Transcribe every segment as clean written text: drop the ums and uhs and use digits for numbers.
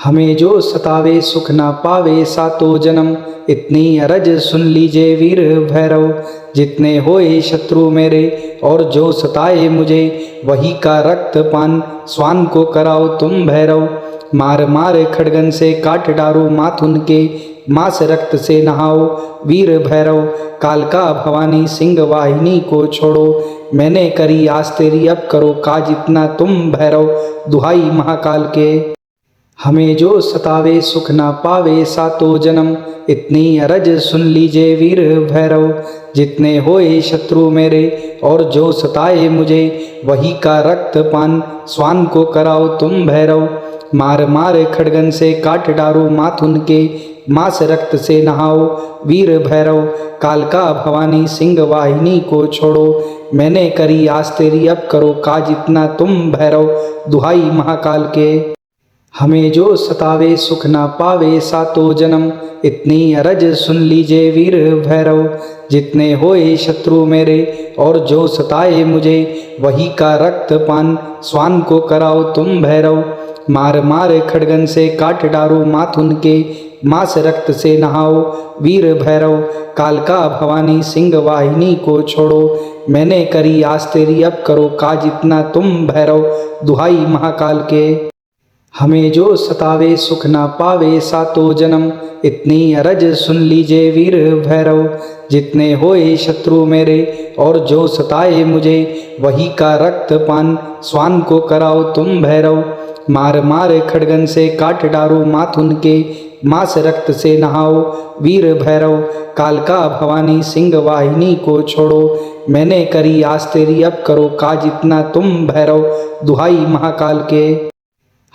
हमें जो सतावे सुख ना पावे सातो जन्म, इतनी अरज सुन लीजिए वीर भैरव। जितने होए शत्रु मेरे और जो सताए मुझे, वही का रक्त पान स्वान को कराओ तुम भैरव। मार मार खड़गन से काट डारो माथुन के, मास रक्त से नहाओ वीर भैरव। कालका भवानी सिंह वाहिनी को छोड़ो, मैंने करी आस तेरी अब करो काज इतना तुम भैरव। दुहाई महाकाल के हमें जो सतावे सुख ना पावे सातो जन्म, इतनी अरज सुन लीजिए वीर भैरव। जितने होए शत्रु मेरे और जो सताए मुझे, वही का रक्त पान स्वान को कराओ तुम भैरव। मार मार खड़गन से काट डारो माथुन के, मास रक्त से नहाओ वीर भैरव। कालका भवानी सिंह वाहिनी को छोड़ो, मैंने करी आस तेरी अब करो काज इतना तुम भैरव। दुहाई महाकाल के हमें जो सतावे सुख ना पावे सातो जन्म, इतनी अरज सुन लीजिए वीर भैरव। जितने होए शत्रु मेरे और जो सताए मुझे, वही का रक्त पान स्वान को कराओ तुम भैरव। मार मार खड़गन से काट डारो माथुन के, मास रक्त से नहाओ वीर भैरव। कालका भवानी सिंह वाहिनी को छोड़ो, मैंने करी आस तेरी अब करो काज इतना तुम भैरव। दुहाई महाकाल के हमें जो सतावे सुख ना पावे सातो जन्म, इतनी अरज सुन लीजिए वीर भैरव। जितने होए शत्रु मेरे और जो सताए मुझे, वही का रक्त पान स्वान को कराओ तुम भैरव। मार मार खड़गन से काट डारो माथुन के, मास रक्त से नहाओ वीर भैरव। कालका भवानी सिंह वाहिनी को छोड़ो, मैंने करी आस तेरी अब करो काज इतना तुम भैरव। दुहाई महाकाल के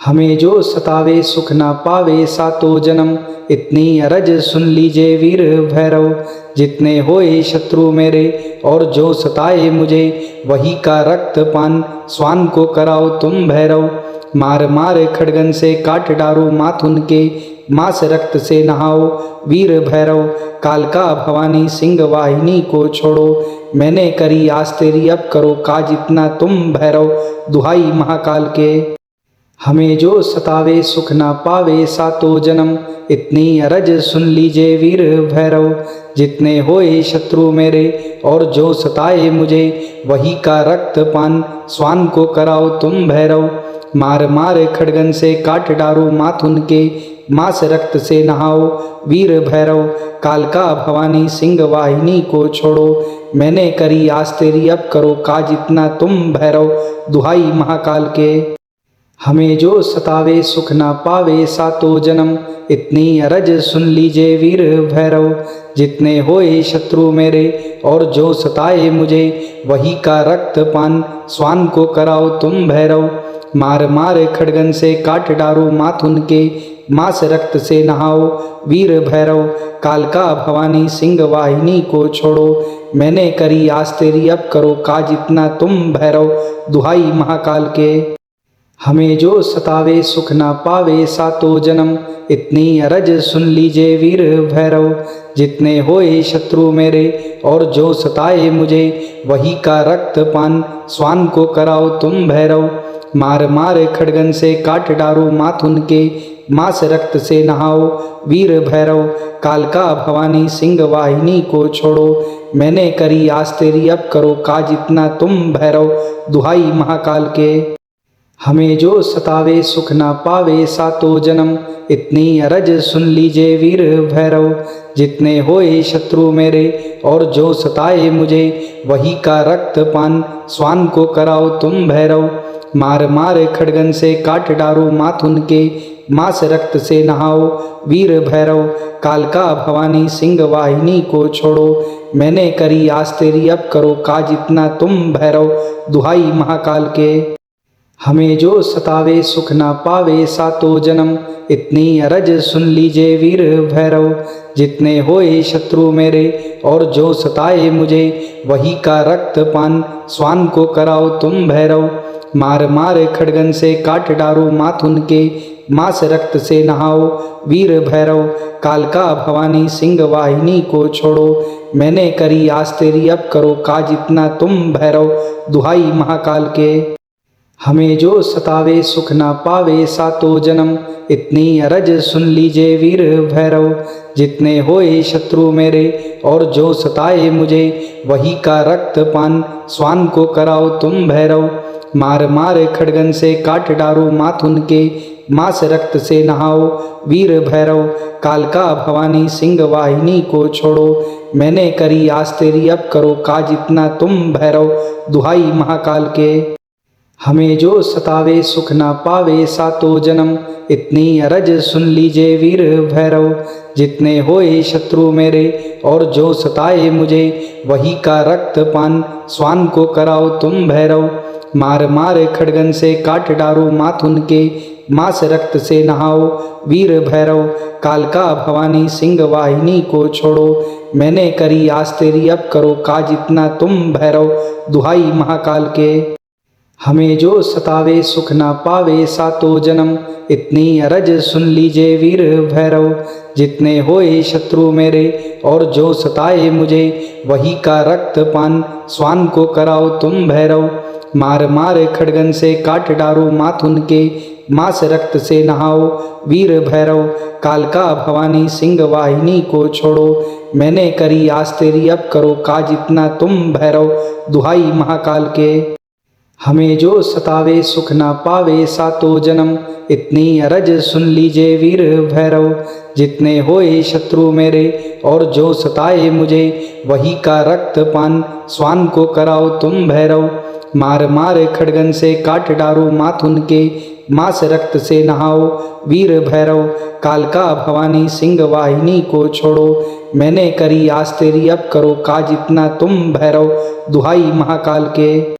हमें जो सतावे सुख ना पावे सातो जन्म, इतनी अरज सुन लीजिए वीर भैरव। जितने होए शत्रु मेरे और जो सताए मुझे, वही का रक्त पान स्वान को कराओ तुम भैरव। मार मार खड़गन से काट डारो माथुन के, मास रक्त से नहाओ वीर भैरव। कालका भवानी सिंह वाहिनी को छोड़ो, मैंने करी आस तेरी अब करो काज इतना तुम भैरव। दुहाई महाकाल के हमें जो सतावे सुख ना पावे सातो जन्म, इतनी अरज सुन लीजिए वीर भैरव। जितने होए शत्रु मेरे और जो सताए मुझे, वही का रक्त पान स्वान को कराओ तुम भैरव। मार मार खड़गन से काट डारो माथुन के, मास रक्त से नहाओ वीर भैरव। कालका भवानी सिंह वाहिनी को छोड़ो, मैंने करी आस तेरी अब करो काज इतना तुम भैरव। दुहाई महाकाल के हमें जो सतावे सुख ना पावे सातो जन्म, इतनी अरज सुन लीजिए वीर भैरव। जितने होए शत्रु मेरे और जो सताए मुझे, वही का रक्त पान स्वान को कराओ तुम भैरव। मार मार खड़गन से काट डारो माथुन के, मास रक्त से नहाओ वीर भैरव। कालका भवानी सिंह वाहिनी को छोड़ो, मैंने करी आस तेरी अब करो काज इतना तुम भैरव। दुहाई महाकाल के हमें जो सतावे सुख ना पावे सातो जन्म, इतनी अरज सुन लीजिए वीर भैरव। जितने होए शत्रु मेरे और जो सताए मुझे, वही का रक्त पान स्वान को कराओ तुम भैरव। मार मार खड़गन से काट डारो माथुन के, मास रक्त से नहाओ वीर भैरव। कालका भवानी सिंह वाहिनी को छोड़ो, मैंने करी आस तेरी अब करो काज इतना तुम भैरव। दुहाई महाकाल के हमें जो सतावे सुख ना पावे सातो जन्म, इतनी अरज सुन लीजिए वीर भैरव। जितने होए शत्रु मेरे और जो सताए मुझे, वही का रक्त पान स्वान को कराओ तुम भैरव। मार मार खड़गन से काट डारो माथुन के, मास रक्त से नहाओ वीर भैरव। कालका भवानी सिंह वाहिनी को छोड़ो, मैंने करी आस तेरी अब करो काज इतना तुम भैरव। दुहाई महाकाल के हमें जो सतावे सुख ना पावे सातो जन्म, इतनी अरज सुन लीजिए वीर भैरव। जितने होए शत्रु मेरे और जो सताए मुझे, वही का रक्त पान स्वान को कराओ तुम भैरव। मार मार खड़गन से काट डारो माथुन के, मास रक्त से नहाओ वीर भैरव। कालका भवानी सिंह वाहिनी को छोड़ो, मैंने करी आस तेरी अब करो काज इतना तुम भैरव। दुहाई महाकाल के हमें जो सतावे सुख ना पावे सातों जन्म, इतनी अरज सुन लीजिए वीर भैरव। जितने होए शत्रु मेरे और जो सताए मुझे, वही का रक्त पान स्वान को कराओ तुम भैरव। मार मार खड़गन से काट डारो माथुन के, मास रक्त से नहाओ वीर भैरव। कालका भवानी सिंह वाहिनी को छोड़ो, मैंने करी आस तेरी अब करो काज इतना तुम भैरव। दुहाई महाकाल के हमें जो सतावे सुख ना पावे सातों जन्म, इतनी अरज सुन लीजिए वीर भैरव। जितने होए शत्रु मेरे और जो सताए मुझे, वही का रक्त पान स्वान को कराओ तुम भैरव। मार मार खड़गन से काट डारो माथुन के, मास रक्त से नहाओ वीर भैरव। कालका भवानी सिंह वाहिनी को छोड़ो, मैंने करी आस तेरी अब करो काज इतना तुम भैरव। दुहाई महाकाल के हमें जो सतावे सुख ना पावे सातों जन्म, इतनी अरज सुन लीजिए वीर भैरव। जितने होए शत्रु मेरे और जो सताए मुझे, वही का रक्त पान स्वान को कराओ तुम भैरव। मार मार खड़गन से काट डारो माथुन के, मास रक्त से नहाओ वीर भैरव। कालका भवानी सिंह वाहिनी को छोड़ो, मैंने करी आस तेरी अब करो काज इतना तुम भैरव। दुहाई महाकाल के हमें जो सतावे सुख ना पावे सातों जन्म, इतनी अरज सुन लीजिए वीर भैरव। जितने होए शत्रु मेरे और जो सताए मुझे, वही का रक्त पान स्वान को कराओ तुम भैरव। मार मार खड़गन से काट डारो माथुन के, मास रक्त से नहाओ वीर भैरव। कालका भवानी सिंह वाहिनी को छोड़ो, मैंने करी आस तेरी अब करो काज इतना तुम भैरव। दुहाई महाकाल के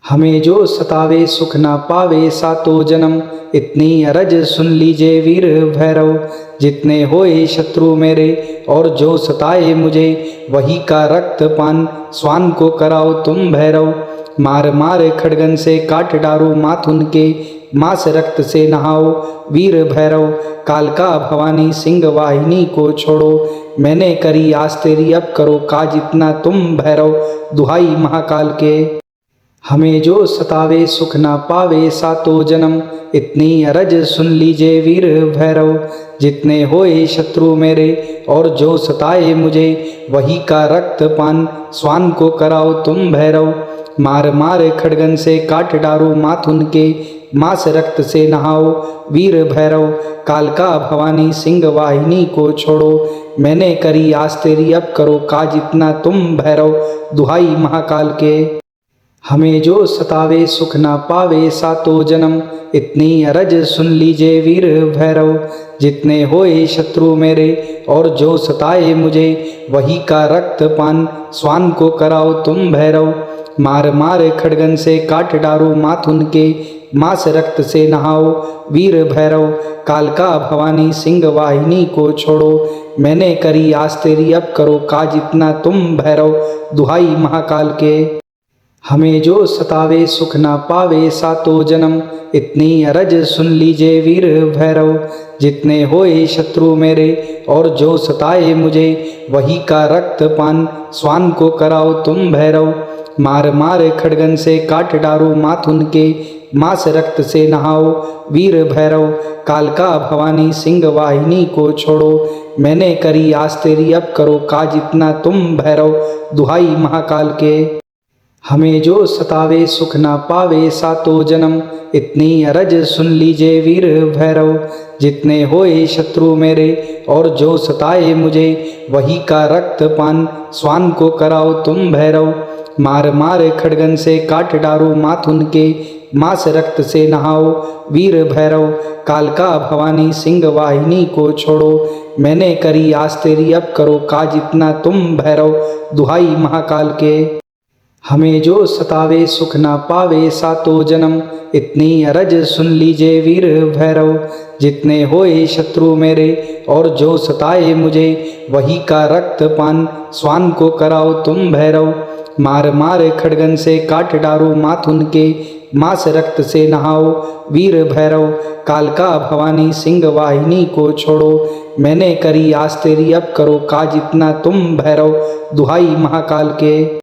हमें जो सतावे सुख ना पावे सातों जन्म, इतनी अरज सुन लीजिए वीर भैरव। जितने होए शत्रु मेरे और जो सताए मुझे, वही का रक्त पान स्वान को कराओ तुम भैरव। मार मार खड़गन से काट डारो माथुन के, मास रक्त से नहाओ वीर भैरव। कालका भवानी सिंह वाहिनी को छोड़ो, मैंने करी आस तेरी अब करो काज इतना तुम भैरव। दुहाई महाकाल के हमें जो सतावे सुख ना पावे सातों जन्म, इतनी अरज सुन लीजिए वीर भैरव। जितने होए शत्रु मेरे और जो सताए मुझे, वही का रक्त पान स्वान को कराओ तुम भैरव। मार मार खड़गन से काट डारो माथुन के, मास रक्त से नहाओ वीर भैरव। कालका भवानी सिंह वाहिनी को छोड़ो, मैंने करी आस तेरी अब करो काज इतना तुम भैरव। दुहाई महाकाल के हमें जो सतावे सुख ना पावे सातों जन्म, इतनी अरज सुन लीजिए वीर भैरव। जितने होए शत्रु मेरे और जो सताए मुझे, वही का रक्त पान स्वान को कराओ तुम भैरव। मार मार खड़गन से काट डारो माथुन के, मास रक्त से नहाओ वीर भैरव। कालका भवानी सिंह वाहिनी को छोड़ो, मैंने करी आस तेरी अब करो काज इतना तुम भैरव। दुहाई महाकाल के हमें जो सतावे सुख ना पावे सातों जन्म, इतनी अरज सुन लीजिए वीर भैरव। जितने होए शत्रु मेरे और जो सताए मुझे, वही का रक्त पान स्वान को कराओ तुम भैरव। मार मार खड़गन से काट डारो माथुन के, मास रक्त से नहाओ वीर भैरव। कालका भवानी सिंह वाहिनी को छोड़ो, मैंने करी आस तेरी अब करो काज इतना तुम भैरव। दुहाई महाकाल के हमें जो सतावे सुख ना पावे सातों जन्म, इतनी अरज सुन लीजिए वीर भैरव। जितने होए शत्रु मेरे और जो सताए मुझे, वही का रक्त पान स्वान को कराओ तुम भैरव। मार मार खड़गन से काट डारो माथुन के, मास रक्त से नहाओ वीर भैरव। कालका भवानी सिंह वाहिनी को छोड़ो, मैंने करी आस तेरी अब करो काज इतना तुम भैरव। दुहाई महाकाल के हमें जो सतावे सुख ना पावे सातों जन्म, इतनी अरज सुन लीजिए वीर भैरव। जितने होए शत्रु मेरे और जो सताए मुझे, वही का रक्त पान स्वान को कराओ तुम भैरव। मार मार खड़गन से काट डारो माथुन के, मास रक्त से नहाओ वीर भैरव। कालका भवानी सिंह वाहिनी को छोड़ो, मैंने करी आस तेरी अब करो काज इतना तुम भैरव। दुहाई महाकाल के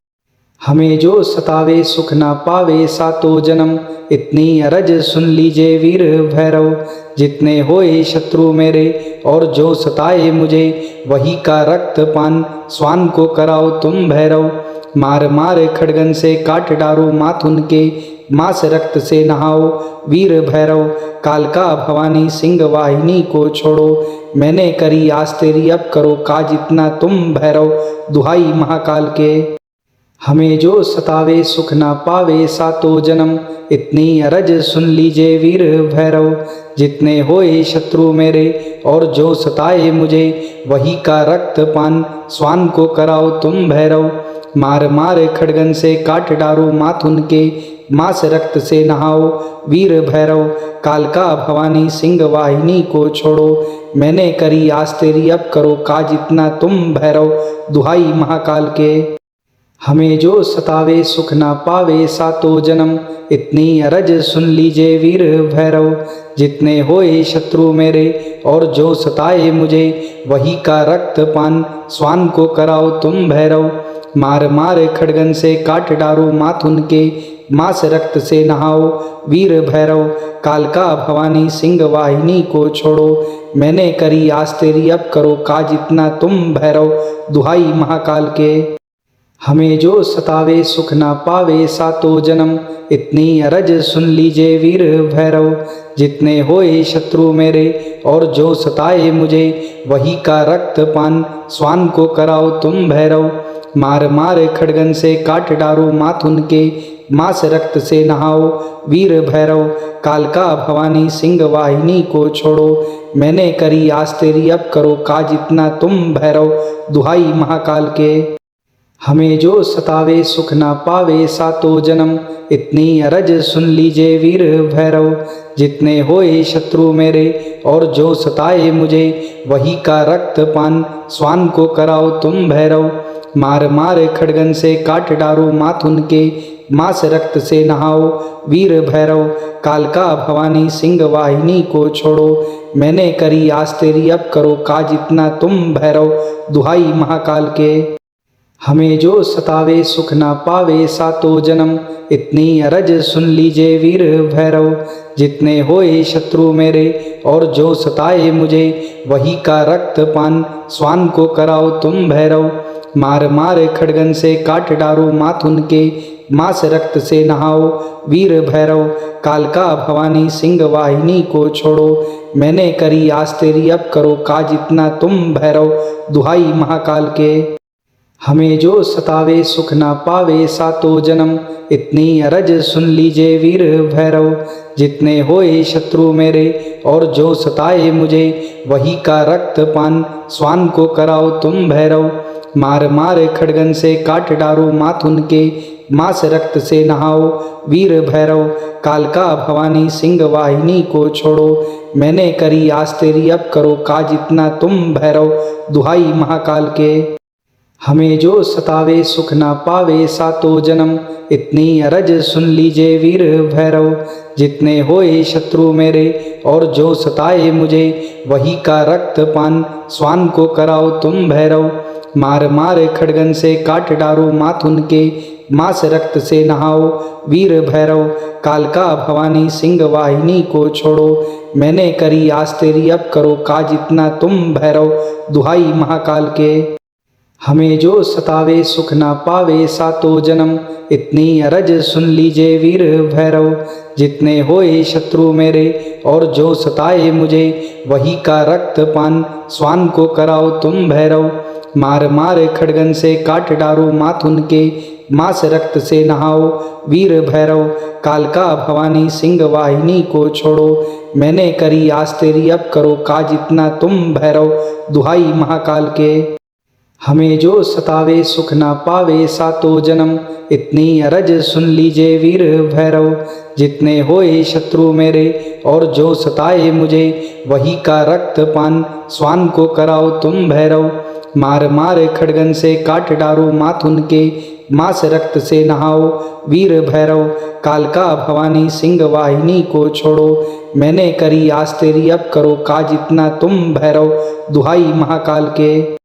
हमें जो सतावे सुख ना पावे सातों जन्म, इतनी अरज सुन लीजिए वीर भैरव। जितने होए शत्रु मेरे और जो सताए मुझे, वही का रक्त पान स्वान को कराओ तुम भैरव। मार मार खड़गन से काट डारो माथुन के, मास रक्त से नहाओ वीर भैरव। कालका भवानी सिंह वाहिनी को छोड़ो, मैंने करी आस तेरी अब करो काज इतना तुम भैरव। दुहाई महाकाल के हमें जो सतावे सुख ना पावे सातों जन्म, इतनी अरज सुन लीजिए वीर भैरव। जितने होए शत्रु मेरे और जो सताए मुझे, वही का रक्त पान स्वान को कराओ तुम भैरव। मार मार खड़गन से काट डारो माथुन के, मास रक्त से नहाओ वीर भैरव। कालका भवानी सिंह वाहिनी को छोड़ो, मैंने करी आस तेरी अब करो काज इतना तुम भैरव। दुहाई महाकाल के हमें जो सतावे सुख ना पावे सातों जन्म, इतनी अरज सुन लीजिए वीर भैरव। जितने होए शत्रु मेरे और जो सताए मुझे, वही का रक्त पान स्वान को कराओ तुम भैरव। मार मार खड़गन से काट डारो माथुन के, मास रक्त से नहाओ वीर भैरव। कालका भवानी सिंह वाहिनी को छोड़ो, मैंने करी आस तेरी अब करो काज इतना तुम भैरव। दुहाई महाकाल के हमें जो सतावे सुख ना पावे सातों जन्म, इतनी अरज सुन लीजिए वीर भैरव। जितने होए शत्रु मेरे और जो सताए मुझे, वही का रक्त पान स्वान को कराओ तुम भैरव। मार मार खड़गन से काट डारो माथुन के, मास रक्त से नहाओ वीर भैरव। कालका भवानी सिंह वाहिनी को छोड़ो, मैंने करी आस तेरी अब करो काज इतना तुम भैरव। दुहाई महाकाल के हमें जो सतावे सुख ना पावे सातों जन्म, इतनी अरज सुन लीजिए वीर भैरव। जितने होए शत्रु मेरे और जो सताए मुझे, वही का रक्त पान स्वान को कराओ तुम भैरव। मार मार खड़गन से काट डारो माथुन के, मास रक्त से नहाओ वीर भैरव। कालका भवानी सिंह वाहिनी को छोड़ो, मैंने करी आस तेरी अब करो काज इतना तुम भैरव। दुहाई महाकाल के हमें जो सतावे सुख ना पावे सातों जन्म, इतनी अरज सुन लीजिए वीर भैरव। जितने होए शत्रु मेरे और जो सताए मुझे, वही का रक्त पान स्वान को कराओ तुम भैरव। मार मार खड़गन से काट डारो माथुन के, मास रक्त से नहाओ वीर भैरव। कालका भवानी सिंह वाहिनी को छोड़ो, मैंने करी आस तेरी अब करो काज इतना तुम भैरव। दुहाई महाकाल के हमें जो सतावे सुख ना पावे सातों जन्म, इतनी अरज सुन लीजिए वीर भैरव। जितने होए शत्रु मेरे और जो सताए मुझे, वही का रक्त पान स्वान को कराओ तुम भैरव। मार मार खड़गन से काट डारो माथुन के, मास रक्त से नहाओ वीर भैरव। कालका भवानी सिंह वाहिनी को छोड़ो, मैंने करी आस तेरी अब करो काज इतना तुम भैरव। दुहाई महाकाल के हमें जो सतावे सुख ना पावे सातों जन्म, इतनी अरज सुन लीजिए वीर भैरव। जितने होए शत्रु मेरे और जो सताए मुझे, वही का रक्त पान स्वान को कराओ तुम भैरव। मार मार खड़गन से काट डारो माथुन के, मास रक्त से नहाओ वीर भैरव। कालका भवानी सिंह वाहिनी को छोड़ो, मैंने करी आस तेरी अब करो काज इतना तुम भैरव। दुहाई महाकाल के हमें जो सतावे सुख ना पावे सातों जन्म, इतनी अरज सुन लीजिए वीर भैरव। जितने होए शत्रु मेरे और जो सताए मुझे, वही का रक्त पान स्वान को कराओ तुम भैरव। मार मार खड़गन से काट डारो माथुन के, मास रक्त से नहाओ वीर भैरव। कालका भवानी सिंह वाहिनी को छोड़ो, मैंने करी आस तेरी अब करो काज इतना तुम भैरव। दुहाई महाकाल के हमें जो सतावे सुख ना पावे सातों जन्म, इतनी अरज सुन लीजिए वीर भैरव। जितने होए शत्रु मेरे और जो सताए मुझे, वही का रक्त पान स्वान को कराओ तुम भैरव। मार मार खड़गन से काट डारो माथुन के, मास रक्त से नहाओ वीर भैरव। कालका भवानी सिंह वाहिनी को छोड़ो, मैंने करी आस तेरी अब करो काज इतना तुम भैरव। दुहाई महाकाल के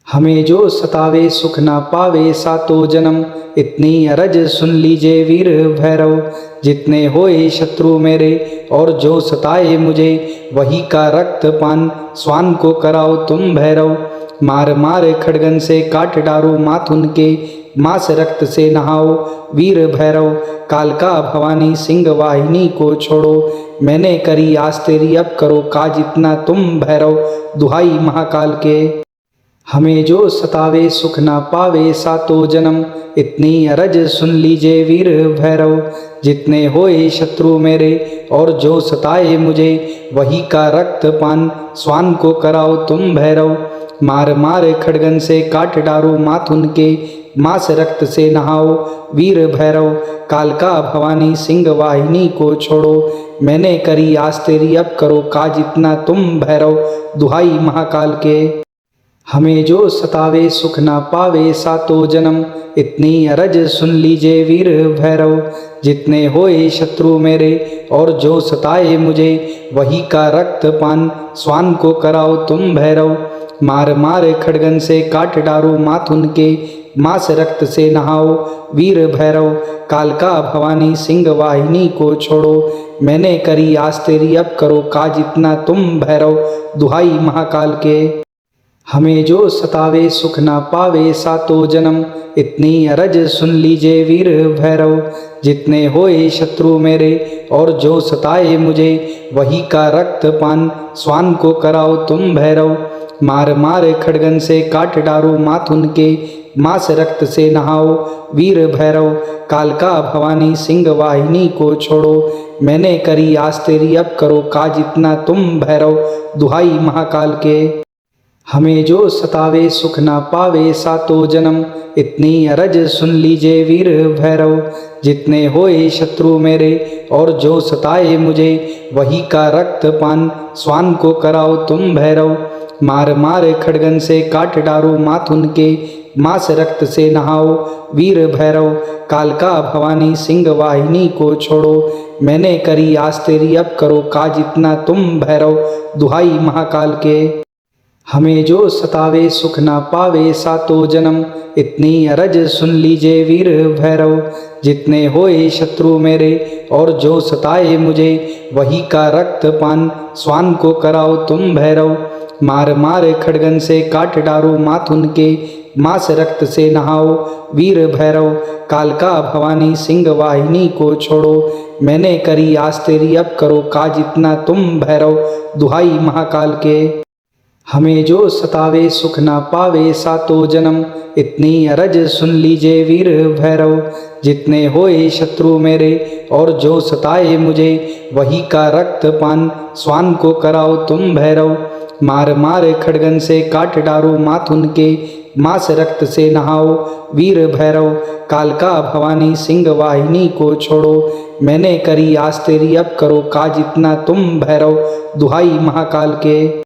हमें जो सतावे सुख ना पावे सातों जन्म, इतनी अरज सुन लीजिए वीर भैरव। जितने होए शत्रु मेरे और जो सताए मुझे, वही का रक्त पान स्वान को कराओ तुम भैरव। मार मार खड़गन से काट डारो माथुन के, मास रक्त से नहाओ वीर भैरव। कालका भवानी सिंह वाहिनी को छोड़ो, मैंने करी आस तेरी अब करो काज इतना तुम भैरव। दुहाई महाकाल के हमें जो सतावे सुख ना पावे सातों जन्म, इतनी अरज सुन लीजिए वीर भैरव। जितने होए शत्रु मेरे और जो सताए मुझे, वही का रक्त पान स्वान को कराओ तुम भैरव। मार मार खड़गन से काट डारो माथुन के, मास रक्त से नहाओ वीर भैरव। कालका भवानी सिंह वाहिनी को छोड़ो, मैंने करी आस तेरी अब करो काज इतना तुम भैरव। दुहाई महाकाल के हमें जो सतावे सुख ना पावे सातों जन्म, इतनी अरज सुन लीजिए वीर भैरव। जितने होए शत्रु मेरे और जो सताए मुझे, वही का रक्त पान स्वान को कराओ तुम भैरव। मार मार खड़गन से काट डारो माथुन के, मास रक्त से नहाओ वीर भैरव। कालका भवानी सिंह वाहिनी को छोड़ो, मैंने करी आस तेरी अब करो काज इतना तुम भैरव। दुहाई महाकाल के हमें जो सतावे सुख ना पावे सातों जन्म, इतनी अरज सुन लीजिए वीर भैरव। जितने होए शत्रु मेरे और जो सताए मुझे, वही का रक्त पान स्वान को कराओ तुम भैरव। मार मार खड़गन से काट डारो माथुन के, मास रक्त से नहाओ वीर भैरव। कालका भवानी सिंह वाहिनी को छोड़ो, मैंने करी आस तेरी अब करो काज इतना तुम भैरव। दुहाई महाकाल के हमें जो सतावे सुख ना पावे सातों जन्म, इतनी अरज सुन लीजिए वीर भैरव। जितने होए शत्रु मेरे और जो सताए मुझे, वही का रक्त पान स्वान को कराओ तुम भैरव। मार मार खड़गन से काट डारो माथुन के, मास रक्त से नहाओ वीर भैरव। कालका भवानी सिंह वाहिनी को छोड़ो, मैंने करी आस तेरी अब करो काज इतना तुम भैरव। दुहाई महाकाल के हमें जो सतावे सुख ना पावे सातों जन्म, इतनी अरज सुन लीजिए वीर भैरव। जितने होए शत्रु मेरे और जो सताए मुझे, वही का रक्त पान स्वान को कराओ तुम भैरव। मार मार खड़गन से काट डारो माथुन के, मास रक्त से नहाओ वीर भैरव। कालका भवानी सिंह वाहिनी को छोड़ो, मैंने करी आस तेरी अब करो काज इतना तुम भैरव। दुहाई महाकाल के हमें जो सतावे सुख ना पावे सातों जन्म, इतनी अरज सुन लीजिए वीर भैरव। जितने होए शत्रु मेरे और जो सताए मुझे, वही का रक्त पान स्वान को कराओ तुम भैरव। मार मार खड़गन से काट डारो माथुन के, मास रक्त से नहाओ वीर भैरव। कालका भवानी सिंह वाहिनी को छोड़ो, मैंने करी आस तेरी अब करो काज इतना तुम भैरव। दुहाई महाकाल के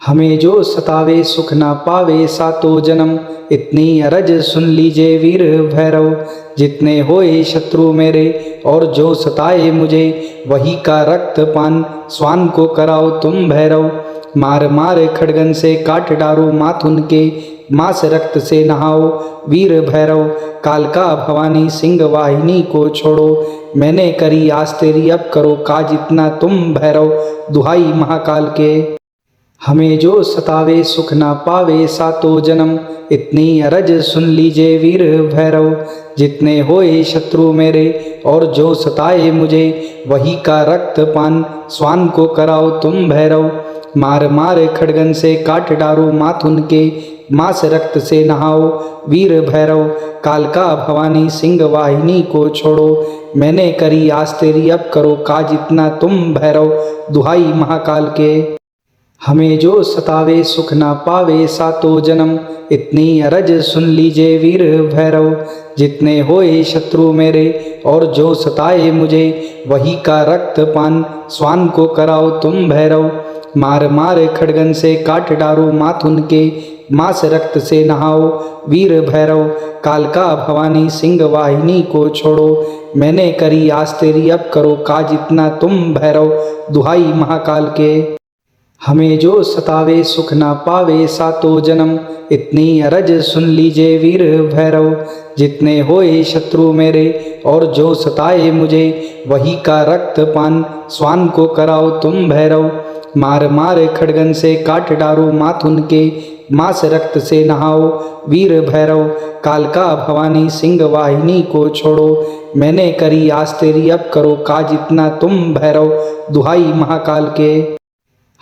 हमें जो सतावे सुख ना पावे सातों जन्म, इतनी अरज सुन लीजिए वीर भैरव। जितने होए शत्रु मेरे और जो सताए मुझे, वही का रक्त पान स्वान को कराओ तुम भैरव। मार मार खड़गन से काट डारो माथुन के, मास रक्त से नहाओ वीर भैरव। कालका भवानी सिंह वाहिनी को छोड़ो, मैंने करी आस तेरी अब करो काज इतना तुम भैरव। दुहाई महाकाल के हमें जो सतावे सुख ना पावे सातों जन्म, इतनी अरज सुन लीजिए वीर भैरव। जितने होए शत्रु मेरे और जो सताए मुझे, वही का रक्त पान स्वान को कराओ तुम भैरव। मार मार खड़गन से काट डारो माथुन के, मास रक्त से नहाओ वीर भैरव। कालका भवानी सिंह वाहिनी को छोड़ो, मैंने करी आस तेरी अब करो काज इतना तुम भैरव। दुहाई महाकाल के हमें जो सतावे सुख ना पावे सातों जन्म, इतनी अरज सुन लीजिए वीर भैरव। जितने होए शत्रु मेरे और जो सताए मुझे, वही का रक्त पान स्वान को कराओ तुम भैरव। मार मार खड़गन से काट डारो माथुन के, मास रक्त से नहाओ वीर भैरव। कालका भवानी सिंह वाहिनी को छोड़ो, मैंने करी आस तेरी अब करो काज इतना तुम भैरव। दुहाई महाकाल के हमें जो सतावे सुख ना पावे सातों जन्म, इतनी अरज सुन लीजिए वीर भैरव। जितने होए शत्रु मेरे और जो सताए मुझे, वही का रक्त पान स्वान को कराओ तुम भैरव। मार मार खड़गन से काट डारो माथुन के, मास रक्त से नहाओ वीर भैरव। कालका भवानी सिंह वाहिनी को छोड़ो, मैंने करी आस तेरी अब करो काज इतना तुम भैरव। दुहाई महाकाल के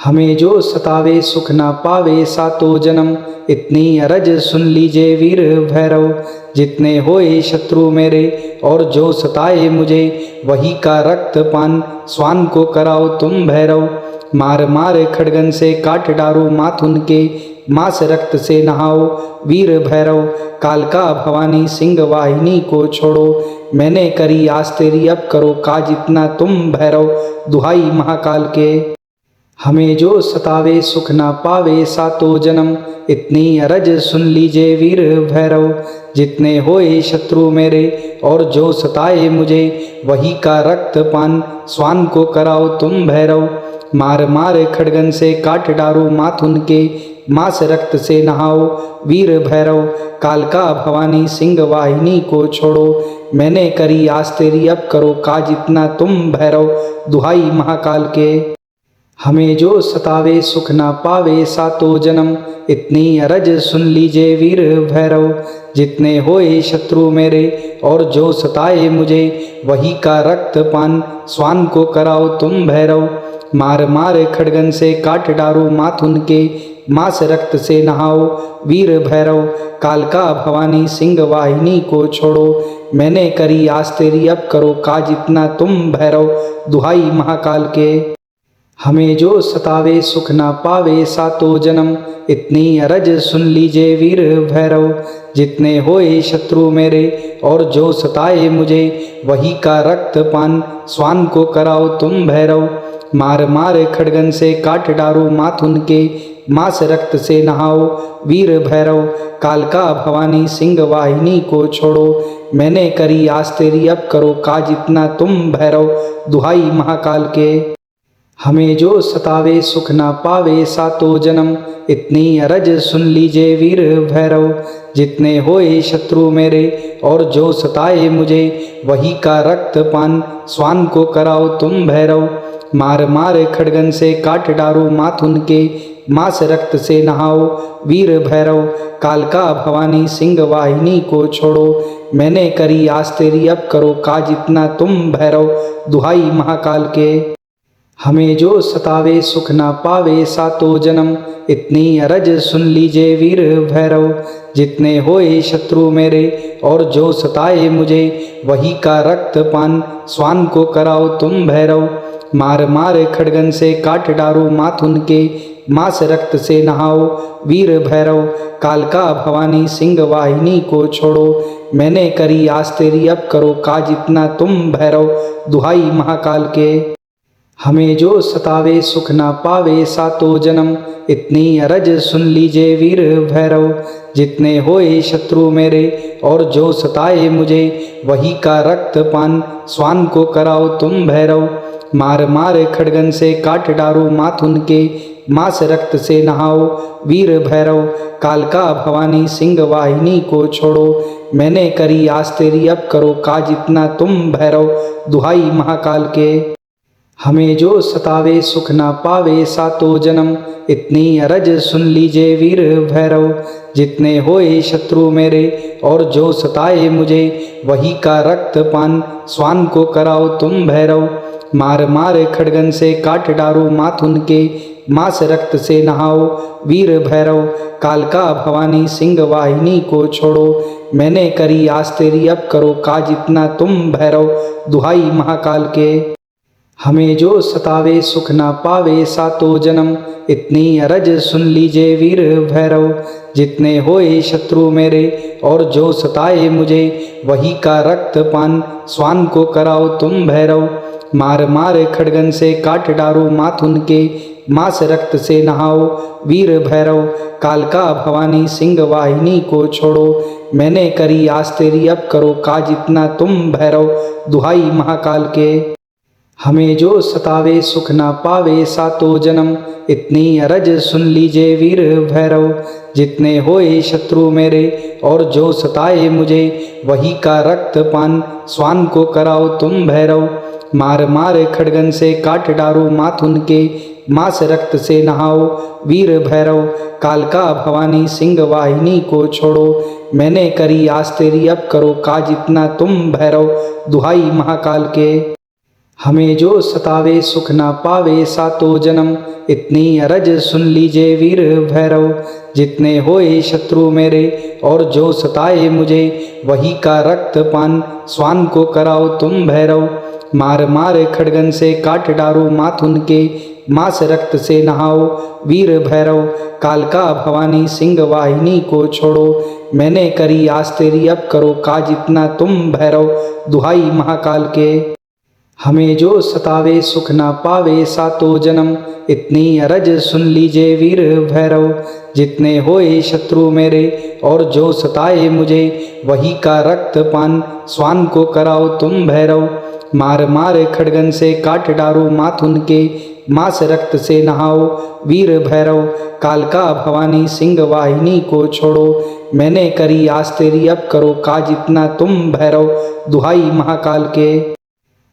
हमें जो सतावे सुख ना पावे सातों जन्म, इतनी अरज सुन लीजिए वीर भैरव। जितने होए शत्रु मेरे और जो सताए मुझे, वही का रक्त पान स्वान को कराओ तुम भैरव। मार मार खड़गन से काट डारो माथुन के, मास रक्त से नहाओ वीर भैरव। कालका भवानी सिंह वाहिनी को छोड़ो, मैंने करी आस तेरी अब करो काज इतना तुम भैरव। दुहाई महाकाल के हमें जो सतावे सुख ना पावे सातों जन्म, इतनी अरज सुन लीजिए वीर भैरव। जितने होए शत्रु मेरे और जो सताए मुझे, वही का रक्त पान स्वान को कराओ तुम भैरव। मार मार खड़गन से काट डारो माथुन के, मास रक्त से नहाओ वीर भैरव। कालका भवानी सिंह वाहिनी को छोड़ो, मैंने करी आस तेरी अब करो काज इतना तुम भैरव। दुहाई महाकाल के हमें जो सतावे सुख ना पावे सातों जन्म, इतनी अरज सुन लीजिए वीर भैरव। जितने होए शत्रु मेरे और जो सताए मुझे, वही का रक्त पान स्वान को कराओ तुम भैरव। मार मार खड़गन से काट डारो माथुन के, मास रक्त से नहाओ वीर भैरव। कालका भवानी सिंह वाहिनी को छोड़ो, मैंने करी आस तेरी अब करो काज इतना तुम भैरव। दुहाई महाकाल के हमें जो सतावे सुख ना पावे सातों जन्म, इतनी अरज सुन लीजिए वीर भैरव। जितने होए शत्रु मेरे और जो सताए मुझे, वही का रक्त पान स्वान को कराओ तुम भैरव। मार मार खड़गन से काट डारो माथुन के, मास रक्त से नहाओ वीर भैरव। कालका भवानी सिंह वाहिनी को छोड़ो, मैंने करी आस तेरी अब करो काज इतना तुम भैरव। दुहाई महाकाल के हमें जो सतावे सुख ना पावे सातों जन्म, इतनी अरज सुन लीजिए वीर भैरव। जितने होए शत्रु मेरे और जो सताए मुझे, वही का रक्त पान स्वान को कराओ तुम भैरव। मार मार खड़गन से काट डारो माथुन के, मास रक्त से नहाओ वीर भैरव। कालका भवानी सिंह वाहिनी को छोड़ो, मैंने करी आस तेरी अब करो काज इतना तुम भैरव। दुहाई महाकाल के हमें जो सतावे सुख ना पावे सातों जन्म, इतनी अरज सुन लीजिए वीर भैरव। जितने होए शत्रु मेरे और जो सताए मुझे, वही का रक्त पान स्वान को कराओ तुम भैरव। मार मार खड़गन से काट डारो माथुन के, मास रक्त से नहाओ वीर भैरव। कालका भवानी सिंह वाहिनी को छोड़ो, मैंने करी आस तेरी अब करो काज इतना तुम भैरव। दुहाई महाकाल के हमें जो सतावे सुख ना पावे सातों जन्म, इतनी अरज सुन लीजिए वीर भैरव। जितने होए शत्रु मेरे और जो सताए मुझे, वही का रक्त पान स्वान को कराओ तुम भैरव। मार मार खड़गन से काट डारो माथुन के, मास रक्त से नहाओ वीर भैरव। कालका भवानी सिंह वाहिनी को छोड़ो, मैंने करी आस तेरी अब करो काज इतना तुम भैरव। दुहाई महाकाल के हमें जो सतावे सुख ना पावे सातों जन्म, इतनी अरज सुन लीजिए वीर भैरव। जितने होए शत्रु मेरे और जो सताए मुझे, वही का रक्त पान स्वान को कराओ तुम भैरव। मार मार खड़गन से काट डारो माथुन के, मास रक्त से नहाओ वीर भैरव। कालका भवानी सिंह वाहिनी को छोड़ो, मैंने करी आस तेरी अब करो काज इतना तुम भैरव। दुहाई महाकाल के हमें जो सतावे सुख ना पावे सातों जन्म, इतनी अरज सुन लीजिए वीर भैरव। जितने होए शत्रु मेरे और जो सताए मुझे, वही का रक्त पान स्वान को कराओ तुम भैरव। मार मार खड़गन से काट डारो माथुन के, मास रक्त से नहाओ वीर भैरव। कालका भवानी सिंह वाहिनी को छोड़ो, मैंने करी आस तेरी अब करो काज इतना तुम भैरव। दुहाई महाकाल के हमें जो सतावे सुख ना पावे सातों जन्म, इतनी अरज सुन लीजिए वीर भैरव। जितने होए शत्रु मेरे और जो सताए मुझे, वही का रक्त पान स्वान को कराओ तुम भैरव। मार मार खड़गन से काट डारो माथुन के, मास रक्त से नहाओ वीर भैरव। कालका भवानी सिंह वाहिनी को छोड़ो, मैंने करी आस तेरी अब करो काज इतना तुम भैरव। दुहाई महाकाल के हमें जो सतावे सुख ना पावे सातों जन्म, इतनी अरज सुन लीजिए वीर भैरव। जितने होए शत्रु मेरे और जो सताए मुझे, वही का रक्त पान स्वान को कराओ तुम भैरव। मार मार खड़गन से काट डारो माथुन के, मास रक्त से नहाओ वीर भैरव। कालका भवानी सिंह वाहिनी को छोड़ो, मैंने करी आस तेरी अब करो काज इतना तुम भैरव। दुहाई महाकाल के हमें जो सतावे सुख ना पावे सातों जन्म, इतनी अरज सुन लीजिए वीर भैरव। जितने होए शत्रु मेरे और जो सताए मुझे, वही का रक्त पान स्वान को कराओ तुम भैरव। मार मार खड़गन से काट डारो माथुन के, मास रक्त से नहाओ वीर भैरव। कालका भवानी सिंह वाहिनी को छोड़ो, मैंने करी आस तेरी अब करो काज इतना तुम भैरव। दुहाई महाकाल के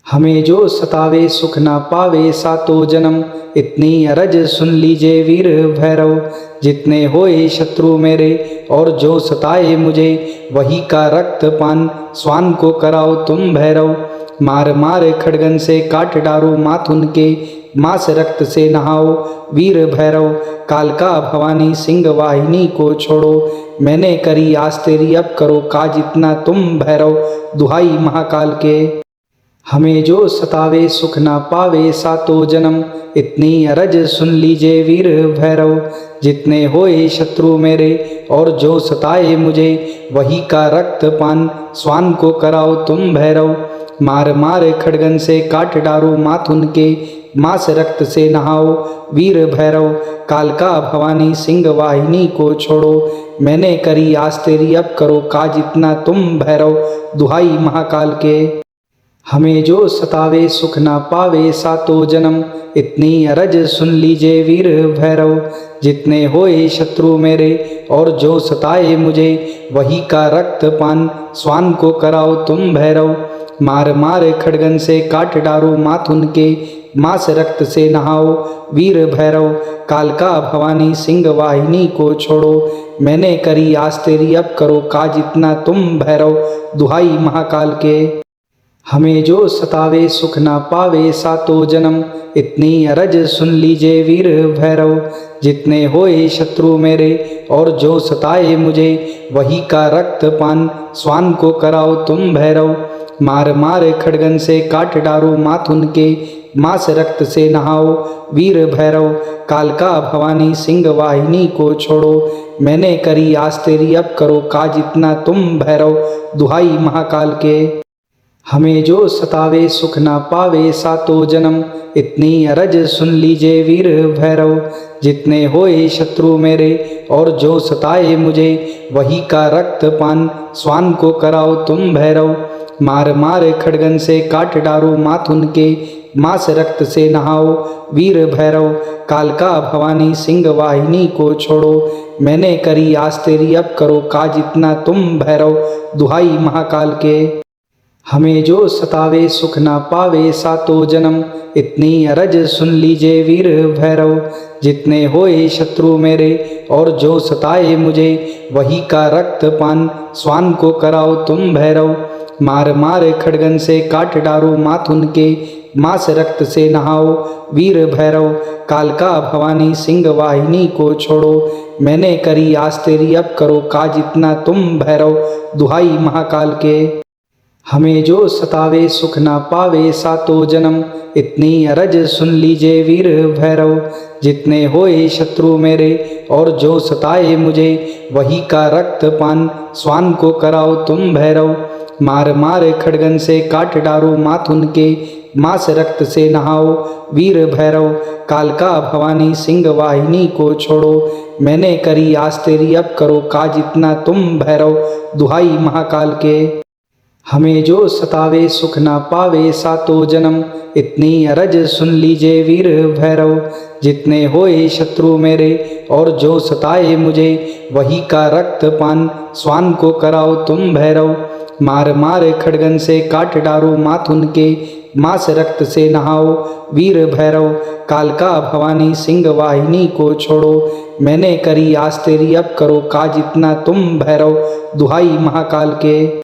हमें जो सतावे सुख ना पावे सातों जन्म, इतनी अरज सुन लीजिए वीर भैरव। जितने होए शत्रु मेरे और जो सताए मुझे, वही का रक्त पान स्वान को कराओ तुम भैरव। मार मार खड़गन से काट डारो माथुन के, मास रक्त से नहाओ वीर भैरव। कालका भवानी सिंह वाहिनी को छोड़ो, मैंने करी आस तेरी अब करो काज इतना तुम भैरव। दुहाई महाकाल के हमें जो सतावे सुख ना पावे सातों जन्म, इतनी अरज सुन लीजिए वीर भैरव। जितने होए शत्रु मेरे और जो सताए मुझे, वही का रक्त पान स्वान को कराओ तुम भैरव। मार मार खड़गन से काट डारो माथुन के, मास रक्त से नहाओ वीर भैरव। कालका भवानी सिंह वाहिनी को छोड़ो, मैंने करी आस तेरी अब करो काज इतना तुम भैरव। दुहाई महाकाल के हमें जो सतावे सुख ना पावे सातों जन्म, इतनी अरज सुन लीजिए वीर भैरव। जितने होए शत्रु मेरे और जो सताए मुझे, वही का रक्त पान स्वान को कराओ तुम भैरव। मार मार खड़गन से काट डारो माथुन के, मास रक्त से नहाओ वीर भैरव। कालका भवानी सिंह वाहिनी को छोड़ो, मैंने करी आस तेरी अब करो काज इतना तुम भैरव। दुहाई महाकाल के हमें जो सतावे सुख ना पावे सातों जन्म, इतनी अरज सुन लीजिए वीर भैरव। जितने होए शत्रु मेरे और जो सताए मुझे, वही का रक्त पान स्वान को कराओ तुम भैरव। मार मार खड़गन से काट डारो माथुन के, मास रक्त से नहाओ वीर भैरव। कालका भवानी सिंह वाहिनी को छोड़ो, मैंने करी आस तेरी अब करो काज इतना तुम भैरव। दुहाई महाकाल के हमें जो सतावे सुख ना पावे सातों जन्म, इतनी अरज सुन लीजिए वीर भैरव। जितने होए शत्रु मेरे और जो सताए मुझे, वही का रक्त पान स्वान को कराओ तुम भैरव। मार मार खड़गन से काट डारो माथुन के, मास रक्त से नहाओ वीर भैरव। कालका भवानी सिंह वाहिनी को छोड़ो, मैंने करी आस तेरी अब करो काज इतना तुम भैरव। दुहाई महाकाल के हमें जो सतावे सुख ना पावे सातों जन्म, इतनी अरज सुन लीजिए वीर भैरव। जितने होए शत्रु मेरे और जो सताए मुझे, वही का रक्त पान स्वान को कराओ तुम भैरव। मार मार खड़गन से काट डारो माथुन के, मास रक्त से नहाओ वीर भैरव। कालका भवानी सिंह वाहिनी को छोड़ो, मैंने करी आस तेरी अब करो काज इतना तुम भैरव। दुहाई महाकाल के हमें जो सतावे सुख ना पावे सातों जन्म, इतनी अरज सुन लीजिए वीर भैरव। जितने होए शत्रु मेरे और जो सताए मुझे, वही का रक्त पान स्वान को कराओ तुम भैरव। मार मार खड़गन से काट डारो माथुन के, मास रक्त से नहाओ वीर भैरव। कालका भवानी सिंह वाहिनी को छोड़ो, मैंने करी आस तेरी अब करो काज इतना तुम भैरव। दुहाई महाकाल के हमें जो सतावे सुख ना पावे सातों जन्म, इतनी अरज सुन लीजिए वीर भैरव। जितने होए शत्रु मेरे और जो सताए मुझे, वही का रक्त पान स्वान को कराओ तुम भैरव। मार मार खड़गन से काट डारो माथुन के, मास रक्त से नहाओ वीर भैरव। कालका भवानी सिंह वाहिनी को छोड़ो, मैंने करी आस तेरी अब करो काज इतना तुम भैरव। दुहाई महाकाल के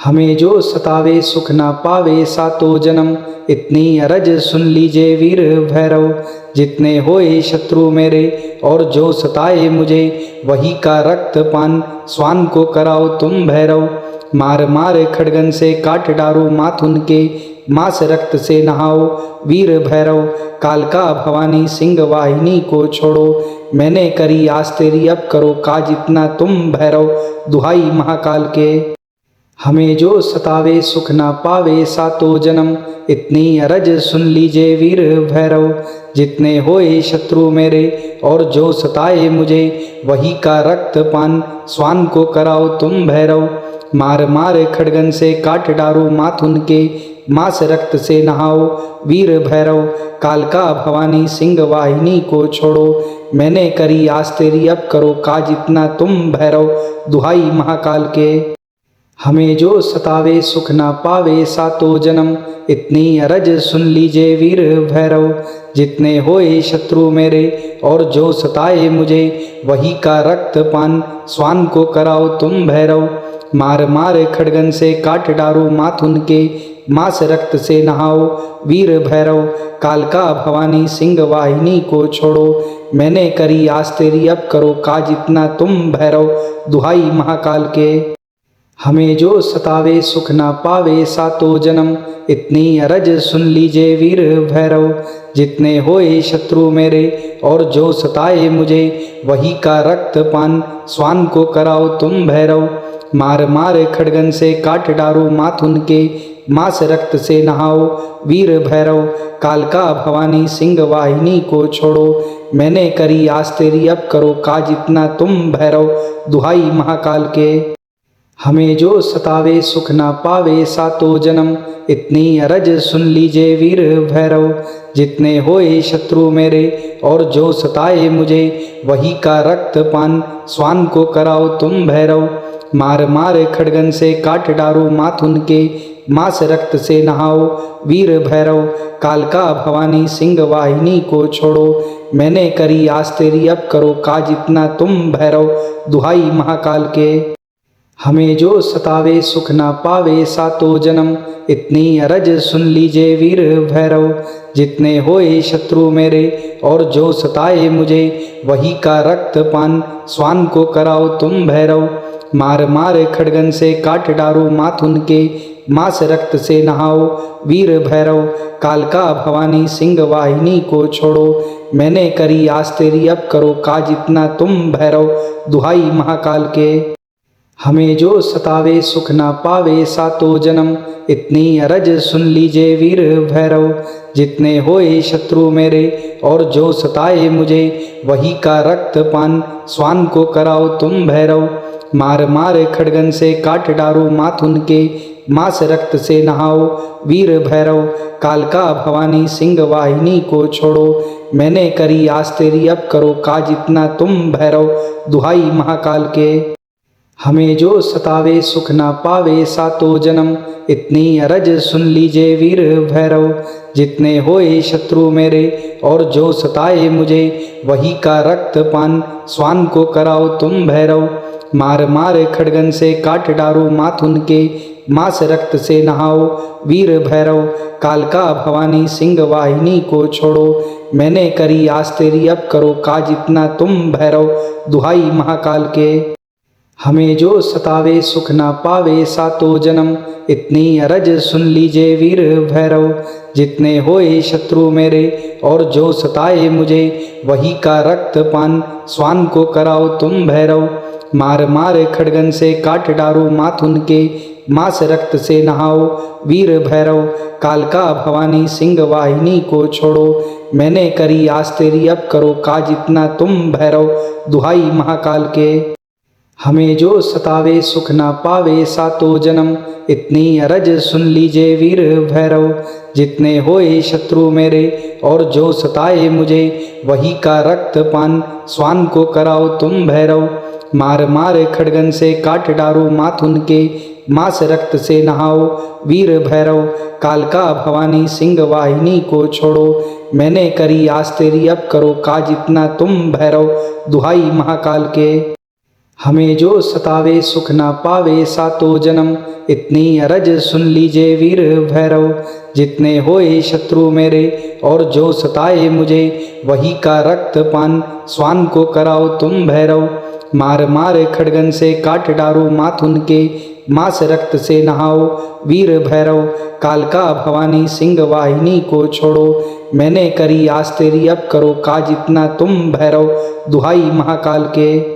हमें जो सतावे सुख ना पावे सातों जन्म, इतनी अरज सुन लीजिए वीर भैरव। जितने होए शत्रु मेरे और जो सताए मुझे, वही का रक्त पान स्वान को कराओ तुम भैरव। मार मार खड़गन से काट डारो माथुन के, मास रक्त से नहाओ वीर भैरव। कालका भवानी सिंह वाहिनी को छोड़ो, मैंने करी आस तेरी अब करो काज इतना तुम भैरव। दुहाई महाकाल के हमें जो सतावे सुख ना पावे सातों जन्म, इतनी अरज सुन लीजिए वीर भैरव। जितने होए शत्रु मेरे और जो सताए मुझे, वही का रक्त पान स्वान को कराओ तुम भैरव। मार मार खड़गन से काट डारो माथुन के, मास रक्त से नहाओ वीर भैरव। कालका भवानी सिंह वाहिनी को छोड़ो, मैंने करी आस तेरी अब करो काज इतना तुम भैरव। दुहाई महाकाल के हमें जो सतावे सुख ना पावे सातों जन्म, इतनी अरज सुन लीजिए वीर भैरव। जितने होए शत्रु मेरे और जो सताए मुझे, वही का रक्त पान स्वान को कराओ तुम भैरव। मार मार खड़गन से काट डारो माथुन के, मास रक्त से नहाओ वीर भैरव। कालका भवानी सिंह वाहिनी को छोड़ो, मैंने करी आस तेरी अब करो काज इतना तुम भैरव। दुहाई महाकाल के हमें जो सतावे सुख ना पावे सातों जन्म, इतनी अरज सुन लीजिए वीर भैरव। जितने होए शत्रु मेरे और जो सताए मुझे, वही का रक्त पान स्वान को कराओ तुम भैरव। मार मार खड़गन से काट डारो माथुन के, मास रक्त से नहाओ वीर भैरव। कालका भवानी सिंह वाहिनी को छोड़ो, मैंने करी आस तेरी अब करो काज इतना तुम भैरव। दुहाई महाकाल के हमें जो सतावे सुख ना पावे सातों जन्म, इतनी अरज सुन लीजिए वीर भैरव। जितने होए शत्रु मेरे और जो सताए मुझे, वही का रक्त पान स्वान को कराओ तुम भैरव। मार मार खड़गन से काट डारो माथुन के, मास रक्त से नहाओ वीर भैरव। कालका भवानी सिंह वाहिनी को छोड़ो, मैंने करी आस तेरी अब करो काज इतना तुम भैरव। दुहाई महाकाल के हमें जो सतावे सुख ना पावे सातों जन्म, इतनी अरज सुन लीजिए वीर भैरव। जितने होए शत्रु मेरे और जो सताए मुझे, वही का रक्त पान स्वान को कराओ तुम भैरव। मार मार खड़गन से काट डारो माथुन के, मास रक्त से नहाओ वीर भैरव। कालका भवानी सिंह वाहिनी को छोड़ो, मैंने करी आस तेरी अब करो काज इतना तुम भैरव। दुहाई महाकाल के हमें जो सतावे सुख ना पावे सातों जन्म, इतनी अरज सुन लीजिए वीर भैरव। जितने होए शत्रु मेरे और जो सताए मुझे, वही का रक्त पान स्वान को कराओ तुम भैरव। मार मार खड़गन से काट डारो माथुन के, मास रक्त से नहाओ वीर भैरव। कालका भवानी सिंह वाहिनी को छोड़ो, मैंने करी आस तेरी अब करो काज इतना तुम भैरव। दुहाई महाकाल के हमें जो सतावे सुख ना पावे सातों जन्म, इतनी अरज सुन लीजिए वीर भैरव। जितने होए शत्रु मेरे और जो सताए मुझे, वही का रक्त पान स्वान को कराओ तुम भैरव। मार मार खड़गन से काट डारो माथुन के, मास रक्त से नहाओ वीर भैरव। कालका भवानी सिंह वाहिनी को छोड़ो, मैंने करी आस तेरी अब करो काज इतना तुम भैरव। दुहाई महाकाल के हमें जो सतावे सुख ना पावे सातों जन्म, इतनी अरज सुन लीजिए वीर भैरव। जितने होए शत्रु मेरे और जो सताए मुझे, वही का रक्त पान स्वान को कराओ तुम भैरव। मार मार खड़गन से काट डारो माथुन के, मास रक्त से नहाओ वीर भैरव। कालका भवानी सिंह वाहिनी को छोड़ो, मैंने करी आस तेरी अब करो काज इतना तुम भैरव। दुहाई महाकाल के हमें जो सतावे सुख ना पावे सातों जन्म, इतनी अरज सुन लीजिए वीर भैरव। जितने होए शत्रु मेरे और जो सताए मुझे, वही का रक्त पान स्वान को कराओ तुम भैरव। मार मार खड़गन से काट डारो माथुन के, मास रक्त से नहाओ वीर भैरव। कालका भवानी सिंह वाहिनी को छोड़ो, मैंने करी आस तेरी अब करो काज इतना तुम भैरव। दुहाई महाकाल के हमें जो सतावे सुख ना पावे सातों जन्म, इतनी अरज सुन लीजिए वीर भैरव। जितने होए शत्रु मेरे और जो सताए मुझे, वही का रक्त पान स्वान को कराओ तुम भैरव। मार मार खड़गन से काट डारो माथुन के, मास रक्त से नहाओ वीर भैरव। कालका भवानी सिंह वाहिनी को छोड़ो, मैंने करी आस तेरी अब करो काज इतना तुम भैरव। दुहाई महाकाल के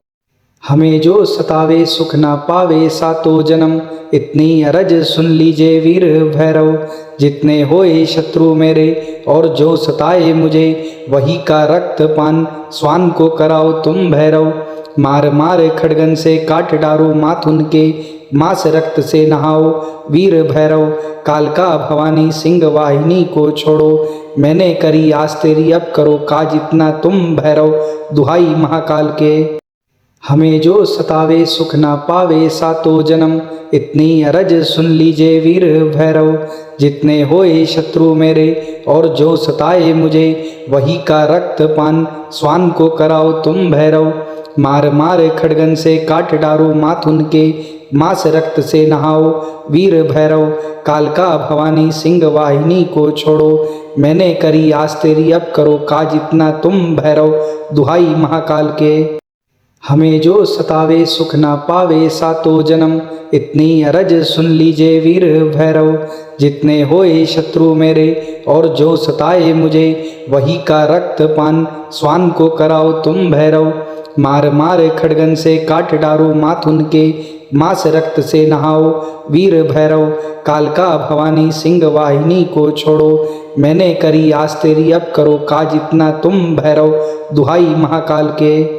हमें जो सतावे सुख ना पावे सातों जन्म, इतनी अरज सुन लीजिए वीर भैरव। जितने होए शत्रु मेरे और जो सताए मुझे, वही का रक्त पान स्वान को कराओ तुम भैरव। मार मार खड़गन से काट डारो माथुन के, मास रक्त से नहाओ वीर भैरव। कालका भवानी सिंह वाहिनी को छोड़ो, मैंने करी आस तेरी अब करो काज इतना तुम भैरव। दुहाई महाकाल के हमें जो सतावे सुख ना पावे सातों जन्म, इतनी अरज सुन लीजिए वीर भैरव। जितने होए शत्रु मेरे और जो सताए मुझे, वही का रक्त पान स्वान को कराओ तुम भैरव। मार मार खड़गन से काट डारो माथुन के, मास रक्त से नहाओ वीर भैरव। कालका भवानी सिंह वाहिनी को छोड़ो, मैंने करी आस तेरी अब करो काज इतना तुम भैरव। दुहाई महाकाल के हमें जो सतावे सुख ना पावे सातों जन्म, इतनी अरज सुन लीजिए वीर भैरव। जितने होए शत्रु मेरे और जो सताए मुझे, वही का रक्त पान स्वान को कराओ तुम भैरव। मार मार खड़गन से काट डारो माथुन के, मास रक्त से नहाओ वीर भैरव। कालका भवानी सिंह वाहिनी को छोड़ो, मैंने करी आस तेरी अब करो काज इतना तुम भैरव। दुहाई महाकाल के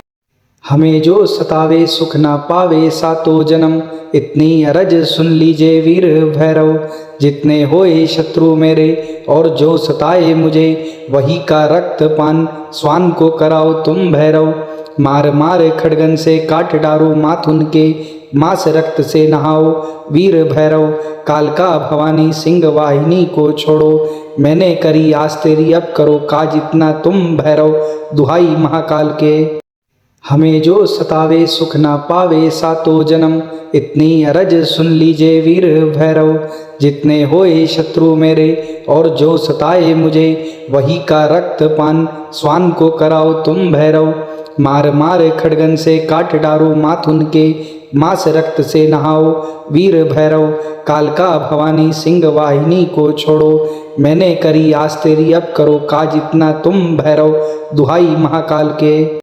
हमें जो सतावे सुख ना पावे सातों जन्म, इतनी अरज सुन लीजिए वीर भैरव। जितने होए शत्रु मेरे और जो सताए मुझे, वही का रक्त पान स्वान को कराओ तुम भैरव। मार मार खड़गन से काट डारो माथुन के, मास रक्त से नहाओ वीर भैरव। कालका भवानी सिंह वाहिनी को छोड़ो, मैंने करी आस तेरी अब करो काज इतना तुम भैरव। दुहाई महाकाल के हमें जो सतावे सुख ना पावे सातों जन्म, इतनी अरज सुन लीजिए वीर भैरव। जितने होए शत्रु मेरे और जो सताए मुझे, वही का रक्त पान स्वान को कराओ तुम भैरव। मार मार खड़गन से काट डारो माथुन के, मास रक्त से नहाओ वीर भैरव। कालका भवानी सिंह वाहिनी को छोड़ो, मैंने करी आस तेरी अब करो काज इतना तुम भैरव। दुहाई महाकाल के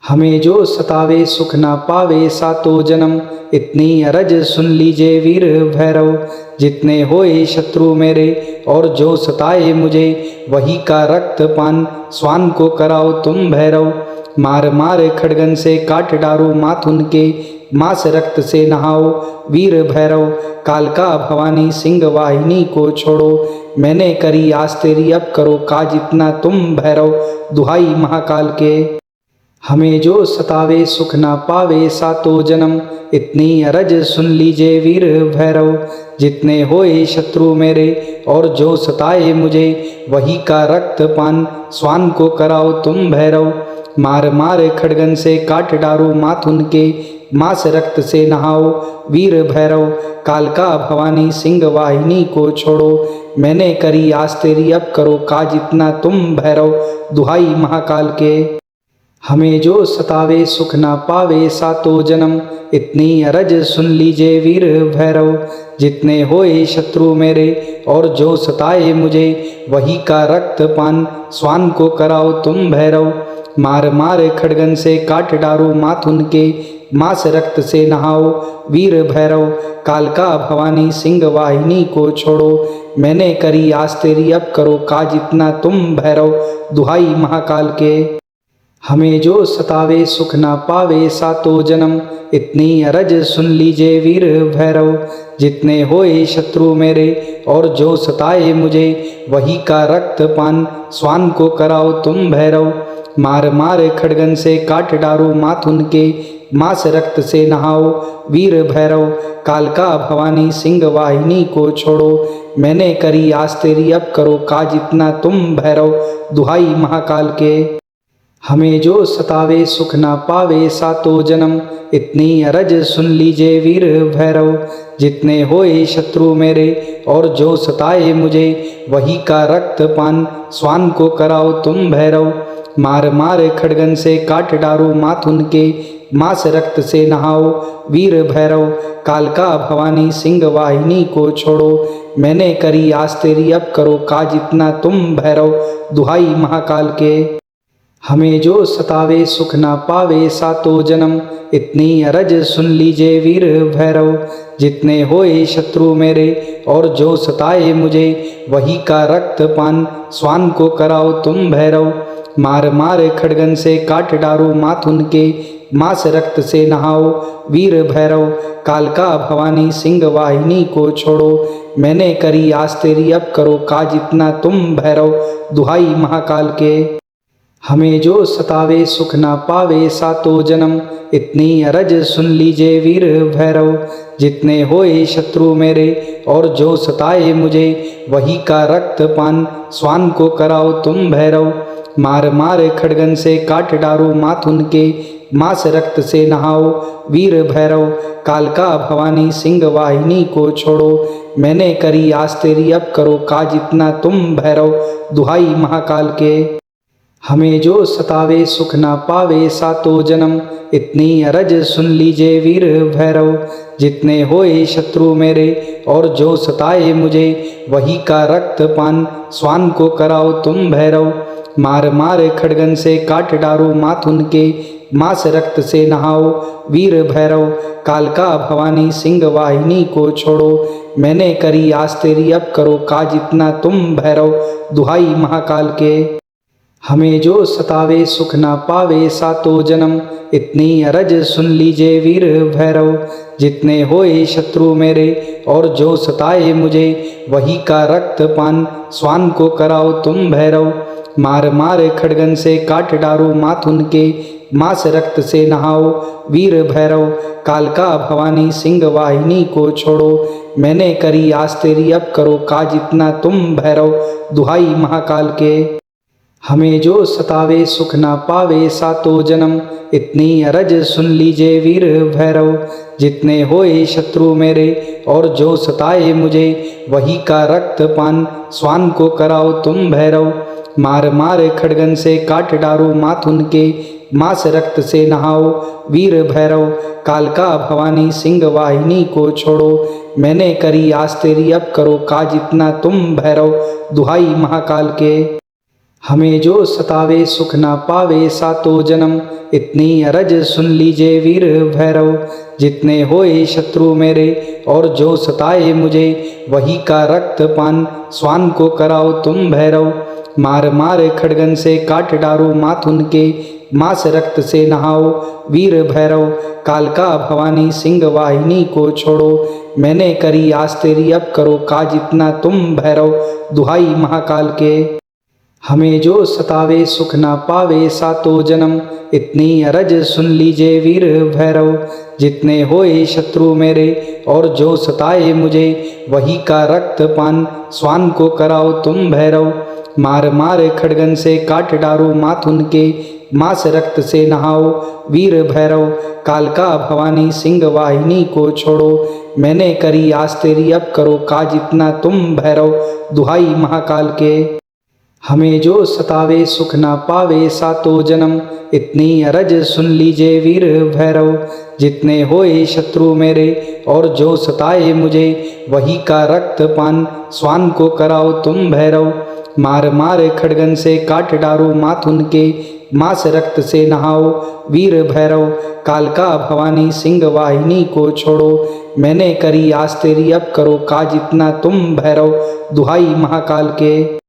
हमें जो सतावे सुख ना पावे सातों जन्म, इतनी अरज सुन लीजिए वीर भैरव। जितने होए शत्रु मेरे और जो सताए मुझे, वही का रक्त पान स्वान को कराओ तुम भैरव। मार मार खड़गन से काट डारो माथुन के, मास रक्त से नहाओ वीर भैरव। कालका भवानी सिंह वाहिनी को छोड़ो, मैंने करी आस तेरी अब करो काज इतना तुम भैरव। दुहाई महाकाल के हमें जो सतावे सुख ना पावे सातों जन्म, इतनी अरज सुन लीजिए वीर भैरव। जितने होए शत्रु मेरे और जो सताए मुझे, वही का रक्त पान स्वान को कराओ तुम भैरव। मार मार खड़गन से काट डारो माथुन के, मास रक्त से नहाओ वीर भैरव। कालका भवानी सिंह वाहिनी को छोड़ो, मैंने करी आस तेरी अब करो काज इतना तुम भैरव। दुहाई महाकाल के हमें जो सतावे सुख ना पावे सातों जन्म, इतनी अरज सुन लीजिए वीर भैरव। जितने होए शत्रु मेरे और जो सताए मुझे, वही का रक्त पान स्वान को कराओ तुम भैरव। मार मार खड़गन से काट डारो माथुन के, मास रक्त से नहाओ वीर भैरव। कालका भवानी सिंह वाहिनी को छोड़ो, मैंने करी आस तेरी अब करो काज इतना तुम भैरव। दुहाई महाकाल के हमें जो सतावे सुख ना पावे सातों जन्म, इतनी अरज सुन लीजिए वीर भैरव। जितने होए शत्रु मेरे और जो सताए मुझे, वही का रक्त पान स्वान को कराओ तुम भैरव। मार मार खड़गन से काट डारो माथुन के, मास रक्त से नहाओ वीर भैरव। कालका भवानी सिंह वाहिनी को छोड़ो, मैंने करी आस तेरी अब करो काज इतना तुम भैरव। दुहाई महाकाल के हमें जो सतावे सुख ना पावे सातों जन्म, इतनी अरज सुन लीजिए वीर भैरव। जितने होए शत्रु मेरे और जो सताए मुझे, वही का रक्त पान स्वान को कराओ तुम भैरव। मार मार खड़गन से काट डारो माथुन के, मास रक्त से नहाओ वीर भैरव। कालका भवानी सिंह वाहिनी को छोड़ो, मैंने करी आस तेरी अब करो काज इतना तुम भैरव। दुहाई महाकाल के हमें जो सतावे सुख ना पावे सातों जन्म, इतनी अरज सुन लीजिए वीर भैरव। जितने होए शत्रु मेरे और जो सताए मुझे, वही का रक्त पान स्वान को कराओ तुम भैरव। मार मार खड़गन से काट डारो माथुन के, मास रक्त से नहाओ वीर भैरव। कालका भवानी सिंह वाहिनी को छोड़ो, मैंने करी आस तेरी अब करो काज इतना तुम भैरव। दुहाई महाकाल के हमें जो सतावे सुख ना पावे सातों जन्म, इतनी अरज सुन लीजिए वीर भैरव। जितने होए शत्रु मेरे और जो सताए मुझे, वही का रक्त पान स्वान को कराओ तुम भैरव। मार मार खड़गन से काट डारो माथुन के, मास रक्त से नहाओ वीर भैरव। कालका भवानी सिंह वाहिनी को छोड़ो, मैंने करी आस तेरी अब करो काज इतना तुम भैरव। दुहाई महाकाल के हमें जो सतावे सुख ना पावे सातों जन्म, इतनी अरज सुन लीजिए वीर भैरव। जितने होए शत्रु मेरे और जो सताए मुझे, वही का रक्त पान स्वान को कराओ तुम भैरव। मार मार खड़गन से काट डारो माथुन के, मास रक्त से नहाओ वीर भैरव। कालका भवानी सिंह वाहिनी को छोड़ो, मैंने करी आस तेरी अब करो काज इतना तुम भैरव। दुहाई महाकाल के हमें जो सतावे सुख ना पावे सातों जन्म, इतनी अरज सुन लीजिए वीर भैरव। जितने होए शत्रु मेरे और जो सताए मुझे, वही का रक्त पान स्वान को कराओ तुम भैरव। मार मार खड़गन से काट डारो माथुन के, मास रक्त से नहाओ वीर भैरव। कालका भवानी सिंह वाहिनी को छोड़ो, मैंने करी आस तेरी अब करो काज इतना तुम भैरव। दुहाई महाकाल के हमें जो सतावे सुख ना पावे सातों जन्म, इतनी अरज सुन लीजिए वीर भैरव। जितने होए शत्रु मेरे और जो सताए मुझे, वही का रक्त पान स्वान को कराओ तुम भैरव। मार मार खड़गन से काट डारो माथुन के, मास रक्त से नहाओ वीर भैरव। कालका भवानी सिंह वाहिनी को छोड़ो, मैंने करी आस तेरी अब करो काज इतना तुम भैरव। दुहाई महाकाल के हमें जो सतावे सुख ना पावे सातों जन्म, इतनी अरज सुन लीजिए वीर भैरव। जितने होए शत्रु मेरे और जो सताए मुझे, वही का रक्त पान स्वान को कराओ तुम भैरव। मार मार खड़गन से काट डारो माथुन के, मास रक्त से नहाओ वीर भैरव। कालका भवानी सिंह वाहिनी को छोड़ो, मैंने करी आस तेरी अब करो काज इतना तुम भैरव। दुहाई महाकाल के हमें जो सतावे सुख ना पावे सातों जन्म, इतनी अरज सुन लीजिए वीर भैरव। जितने होए शत्रु मेरे और जो सताए मुझे, वही का रक्त पान स्वान को कराओ तुम भैरव। मार मार खड़गन से काट डारो माथुन के, मास रक्त से नहाओ वीर भैरव। कालका भवानी सिंह वाहिनी को छोड़ो, मैंने करी आस तेरी अब करो काज इतना तुम भैरव। दुहाई महाकाल के हमें जो सतावे सुख ना पावे सातों जन्म, इतनी अरज सुन लीजिए वीर भैरव। जितने होए शत्रु मेरे और जो सताए मुझे, वही का रक्त पान स्वान को कराओ तुम भैरव। मार मार खड़गन से काट डारो माथुन के, मास रक्त से नहाओ वीर भैरव। कालका भवानी सिंह वाहिनी को छोड़ो, मैंने करी आस तेरी अब करो काज इतना तुम भैरव। दुहाई महाकाल के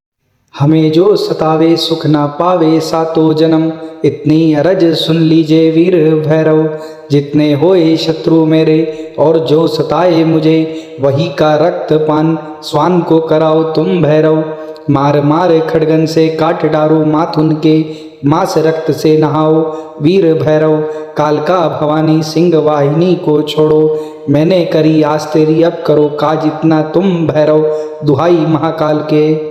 हमें जो सतावे सुख ना पावे सातों जन्म, इतनी अरज सुन लीजिए वीर भैरव। जितने होए शत्रु मेरे और जो सताए मुझे, वही का रक्त पान स्वान को कराओ तुम भैरव। मार मार खड़गन से काट डारो माथुन के, मास रक्त से नहाओ वीर भैरव। कालका भवानी सिंह वाहिनी को छोड़ो, मैंने करी आस तेरी अब करो काज इतना तुम भैरव। दुहाई महाकाल के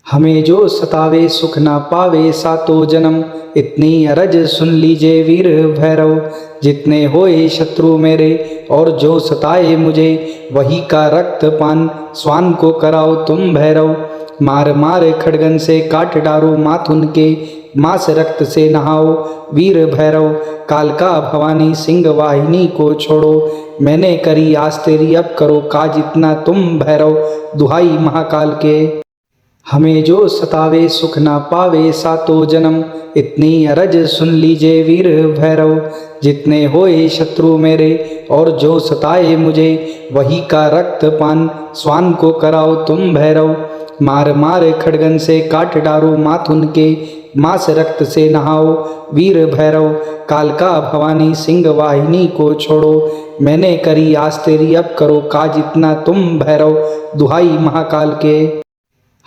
हमें जो सतावे सुख ना पावे सातों जन्म, इतनी अरज सुन लीजिए वीर भैरव। जितने होए शत्रु मेरे और जो सताए मुझे, वही का रक्त पान स्वान को कराओ तुम भैरव। मार मार खड़गन से काट डारो माथुन के, मास रक्त से नहाओ वीर भैरव। कालका भवानी सिंह वाहिनी को छोड़ो, मैंने करी आस तेरी अब करो काज इतना तुम भैरव। दुहाई महाकाल के हमें जो सतावे सुख ना पावे सातों जन्म, इतनी अरज सुन लीजिए वीर भैरव। जितने होए शत्रु मेरे और जो सताए मुझे, वही का रक्त पान स्वान को कराओ तुम भैरव। मार मार खड़गन से काट डारो माथुन के, मास रक्त से नहाओ वीर भैरव। कालका भवानी सिंह वाहिनी को छोड़ो, मैंने करी आस तेरी अब करो काज इतना तुम भैरव। दुहाई महाकाल के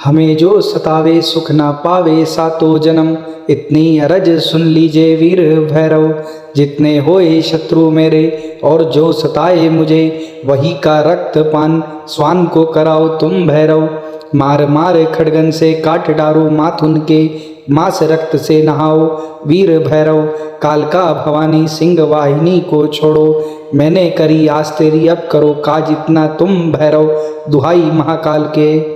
हमें जो सतावे सुख ना पावे सातों जन्म, इतनी अरज सुन लीजिए वीर भैरव। जितने होए शत्रु मेरे और जो सताए मुझे, वही का रक्त पान स्वान को कराओ तुम भैरव। मार मार खड़गन से काट डारो माथुन के, मास रक्त से नहाओ वीर भैरव। कालका भवानी सिंह वाहिनी को छोड़ो, मैंने करी आस तेरी अब करो काज इतना तुम भैरव। दुहाई महाकाल के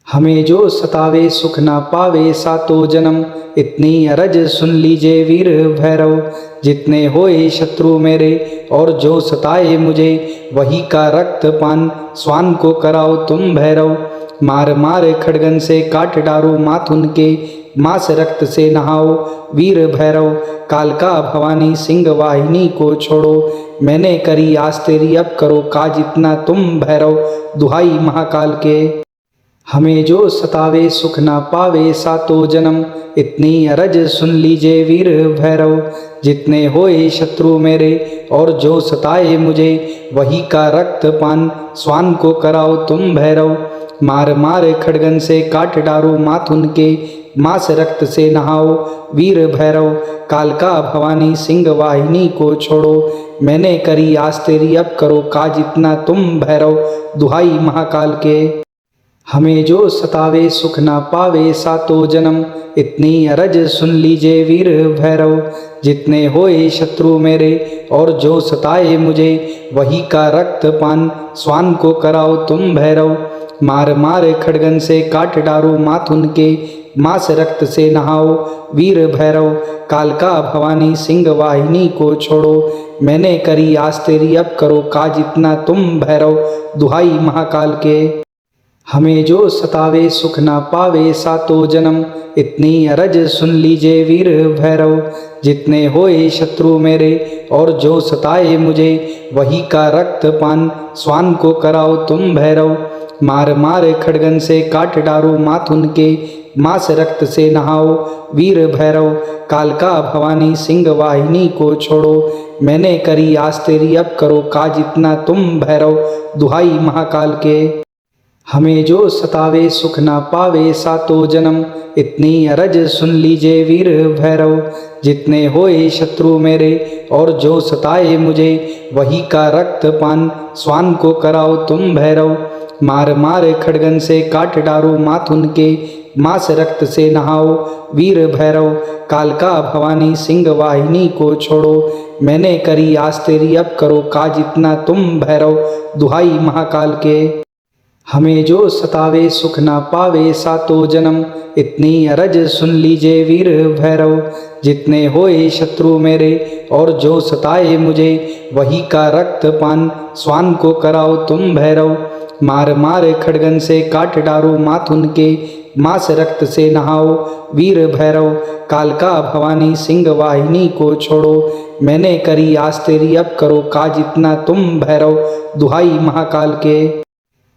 हमें जो सतावे सुख ना पावे सातों जन्म, इतनी अरज सुन लीजिए वीर भैरव। जितने होए शत्रु मेरे और जो सताए मुझे, वही का रक्त पान स्वान को कराओ तुम भैरव। मार मार खड़गन से काट डारो माथुन के, मास रक्त से नहाओ वीर भैरव। कालका भवानी सिंह वाहिनी को छोड़ो, मैंने करी आस तेरी अब करो काज इतना तुम भैरव। दुहाई महाकाल के हमें जो सतावे सुख ना पावे सातों जन्म, इतनी अरज सुन लीजिए वीर भैरव। जितने होए शत्रु मेरे और जो सताए मुझे, वही का रक्त पान स्वान को कराओ तुम भैरव। मार मार खड़गन से काट डारो माथुन के, मास रक्त से नहाओ वीर भैरव। कालका भवानी सिंह वाहिनी को छोड़ो, मैंने करी आस तेरी अब करो काज इतना तुम भैरव। दुहाई महाकाल के हमें जो सतावे सुख ना पावे सातों जन्म, इतनी अरज सुन लीजिए वीर भैरव। जितने होए शत्रु मेरे और जो सताए मुझे, वही का रक्त पान स्वान को कराओ तुम भैरव। मार मार खड़गन से काट डारो माथुन के, मास रक्त से नहाओ वीर भैरव। कालका भवानी सिंह वाहिनी को छोड़ो, मैंने करी आस तेरी अब करो काज इतना तुम भैरव। दुहाई महाकाल के हमें जो सतावे सुख ना पावे सातों जन्म, इतनी अरज सुन लीजिए वीर भैरव। जितने होए शत्रु मेरे और जो सताए मुझे, वही का रक्त पान स्वान को कराओ तुम भैरव। मार मार खड़गन से काट डारो माथुन के, मास रक्त से नहाओ वीर भैरव। कालका भवानी सिंह वाहिनी को छोड़ो, मैंने करी आस तेरी अब करो काज इतना तुम भैरव। दुहाई महाकाल के हमें जो सतावे सुख ना पावे सातों जन्म, इतनी अरज सुन लीजिए वीर भैरव। जितने होए शत्रु मेरे और जो सताए मुझे, वही का रक्त पान स्वान को कराओ तुम भैरव। मार मार खड़गन से काट डारो माथुन के, मास रक्त से नहाओ वीर भैरव। कालका भवानी सिंह वाहिनी को छोड़ो, मैंने करी आस तेरी अब करो काज इतना तुम भैरव। दुहाई महाकाल के हमें जो सतावे सुख ना पावे सातों जन्म, इतनी अरज सुन लीजिए वीर भैरव। जितने होए शत्रु मेरे और जो सताए मुझे, वही का रक्त पान स्वान को कराओ तुम भैरव। मार मार खड़गन से काट डारो माथुन के, मास रक्त से नहाओ वीर भैरव। कालका भवानी सिंह वाहिनी को छोड़ो, मैंने करी आस तेरी अब करो काज इतना तुम भैरव। दुहाई महाकाल के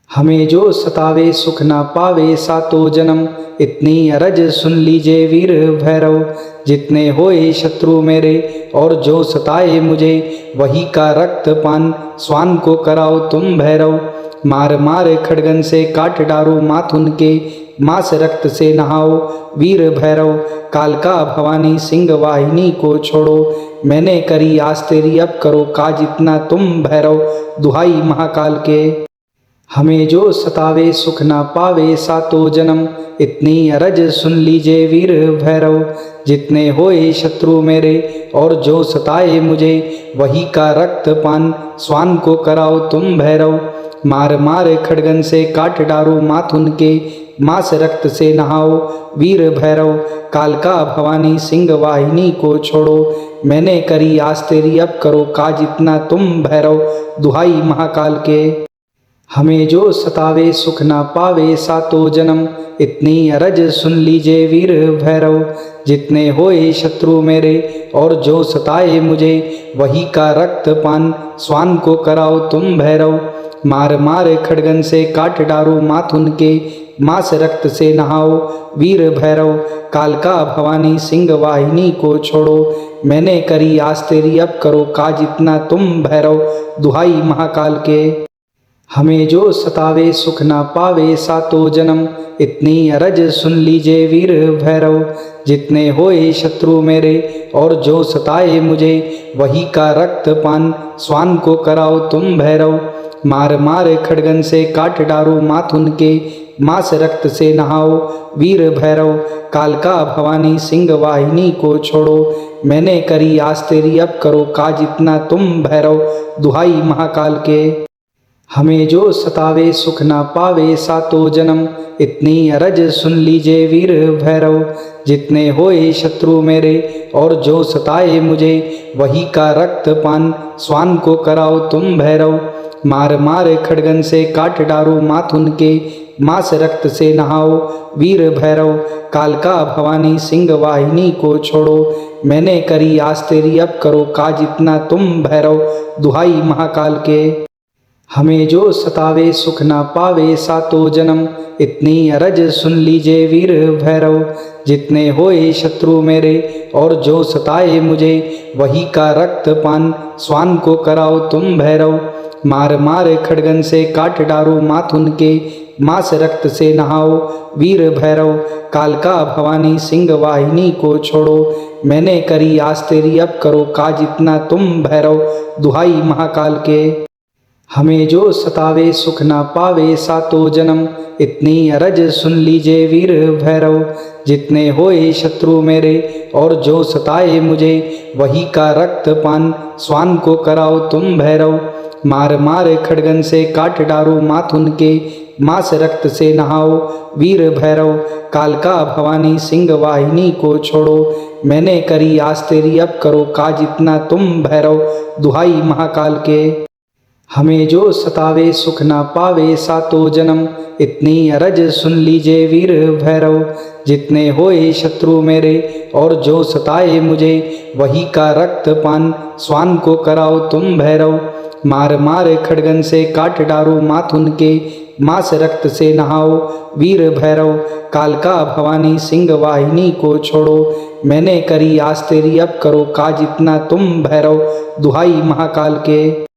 हमें जो सतावे सुख ना पावे सातो जन्म, इतनी अरज सुन लीजिए वीर भैरव। जितने होए शत्रु मेरे और जो सताए मुझे, वही का रक्त पान स्वान को कराओ तुम भैरव। मार मार खड़गन से काट डारो माथुन के, मास रक्त से नहाओ वीर भैरव। कालका भवानी सिंह वाहिनी को छोड़ो, मैंने करी आस तेरी अब करो काज इतना तुम भैरव। दुहाई महाकाल के हमें जो सतावे सुख ना पावे सातो जन्म, इतनी अरज सुन लीजिए वीर भैरव। जितने होए शत्रु मेरे और जो सताए मुझे, वही का रक्त पान स्वान को कराओ तुम भैरव। मार मार खड़गन से काट डारो माथुन के, मास रक्त से नहाओ वीर भैरव। कालका भवानी सिंह वाहिनी को छोड़ो, मैंने करी आस तेरी अब करो काज इतना तुम भैरव। दुहाई महाकाल के हमें जो सतावे सुख ना पावे सातो जन्म, इतनी अरज सुन लीजिए वीर भैरव। जितने होए शत्रु मेरे और जो सताए मुझे, वही का रक्त पान स्वान को कराओ तुम भैरव। मार मार खड़गन से काट डारो माथुन के, मास रक्त से नहाओ वीर भैरव। कालका भवानी सिंह वाहिनी को छोड़ो, मैंने करी आस तेरी अब करो काज इतना तुम भैरव। दुहाई महाकाल के हमें जो सतावे सुख ना पावे सातो जन्म, इतनी अरज सुन लीजिए वीर भैरव। जितने होए शत्रु मेरे और जो सताए मुझे, वही का रक्त पान स्वान को कराओ तुम भैरव। मार मार खड़गन से काट डारो माथुन के, मास रक्त से नहाओ वीर भैरव। कालका भवानी सिंह वाहिनी को छोड़ो, मैंने करी आस तेरी अब करो काज इतना तुम भैरव। दुहाई महाकाल के हमें जो सतावे सुख ना पावे सातो जन्म, इतनी अरज सुन लीजिए वीर भैरव। जितने होए शत्रु मेरे और जो सताए मुझे, वही का रक्त पान स्वान को कराओ तुम भैरव। मार मार खड़गन से काट डारो माथुन के, मास रक्त से नहाओ वीर भैरव। कालका भवानी सिंह वाहिनी को छोड़ो, मैंने करी आस तेरी अब करो काज इतना तुम भैरव। दुहाई महाकाल के हमें जो सतावे सुख ना पावे सातो जन्म, इतनी अरज सुन लीजिए वीर भैरव। जितने होए शत्रु मेरे और जो सताए मुझे, वही का रक्त पान स्वान को कराओ तुम भैरव। मार मार खड़गन से काट डारो माथुन के, मास रक्त से नहाओ वीर भैरव। कालका भवानी सिंह वाहिनी को छोड़ो, मैंने करी आस तेरी अब करो काज इतना तुम भैरव। दुहाई महाकाल के हमें जो सतावे सुख ना पावे सातो जन्म, इतनी अरज सुन लीजिए वीर भैरव। जितने होए शत्रु मेरे और जो सताए मुझे, वही का रक्त पान स्वान को कराओ तुम भैरव। मार मार खड़गन से काट डारो माथुन के, मास रक्त से नहाओ वीर भैरव। कालका भवानी सिंह वाहिनी को छोड़ो, मैंने करी आस तेरी अब करो काज इतना तुम भैरव। दुहाई महाकाल के हमें जो सतावे सुख ना पावे सातो जन्म, इतनी अरज सुन लीजिए वीर भैरव। जितने होए शत्रु मेरे और जो सताए मुझे, वही का रक्त पान स्वान को कराओ तुम भैरव। मार मार खड़गन से काट डारो माथुन के, मास रक्त से नहाओ वीर भैरव। कालका भवानी सिंह वाहिनी को छोड़ो, मैंने करी आस तेरी अब करो काज इतना तुम भैरव। दुहाई महाकाल के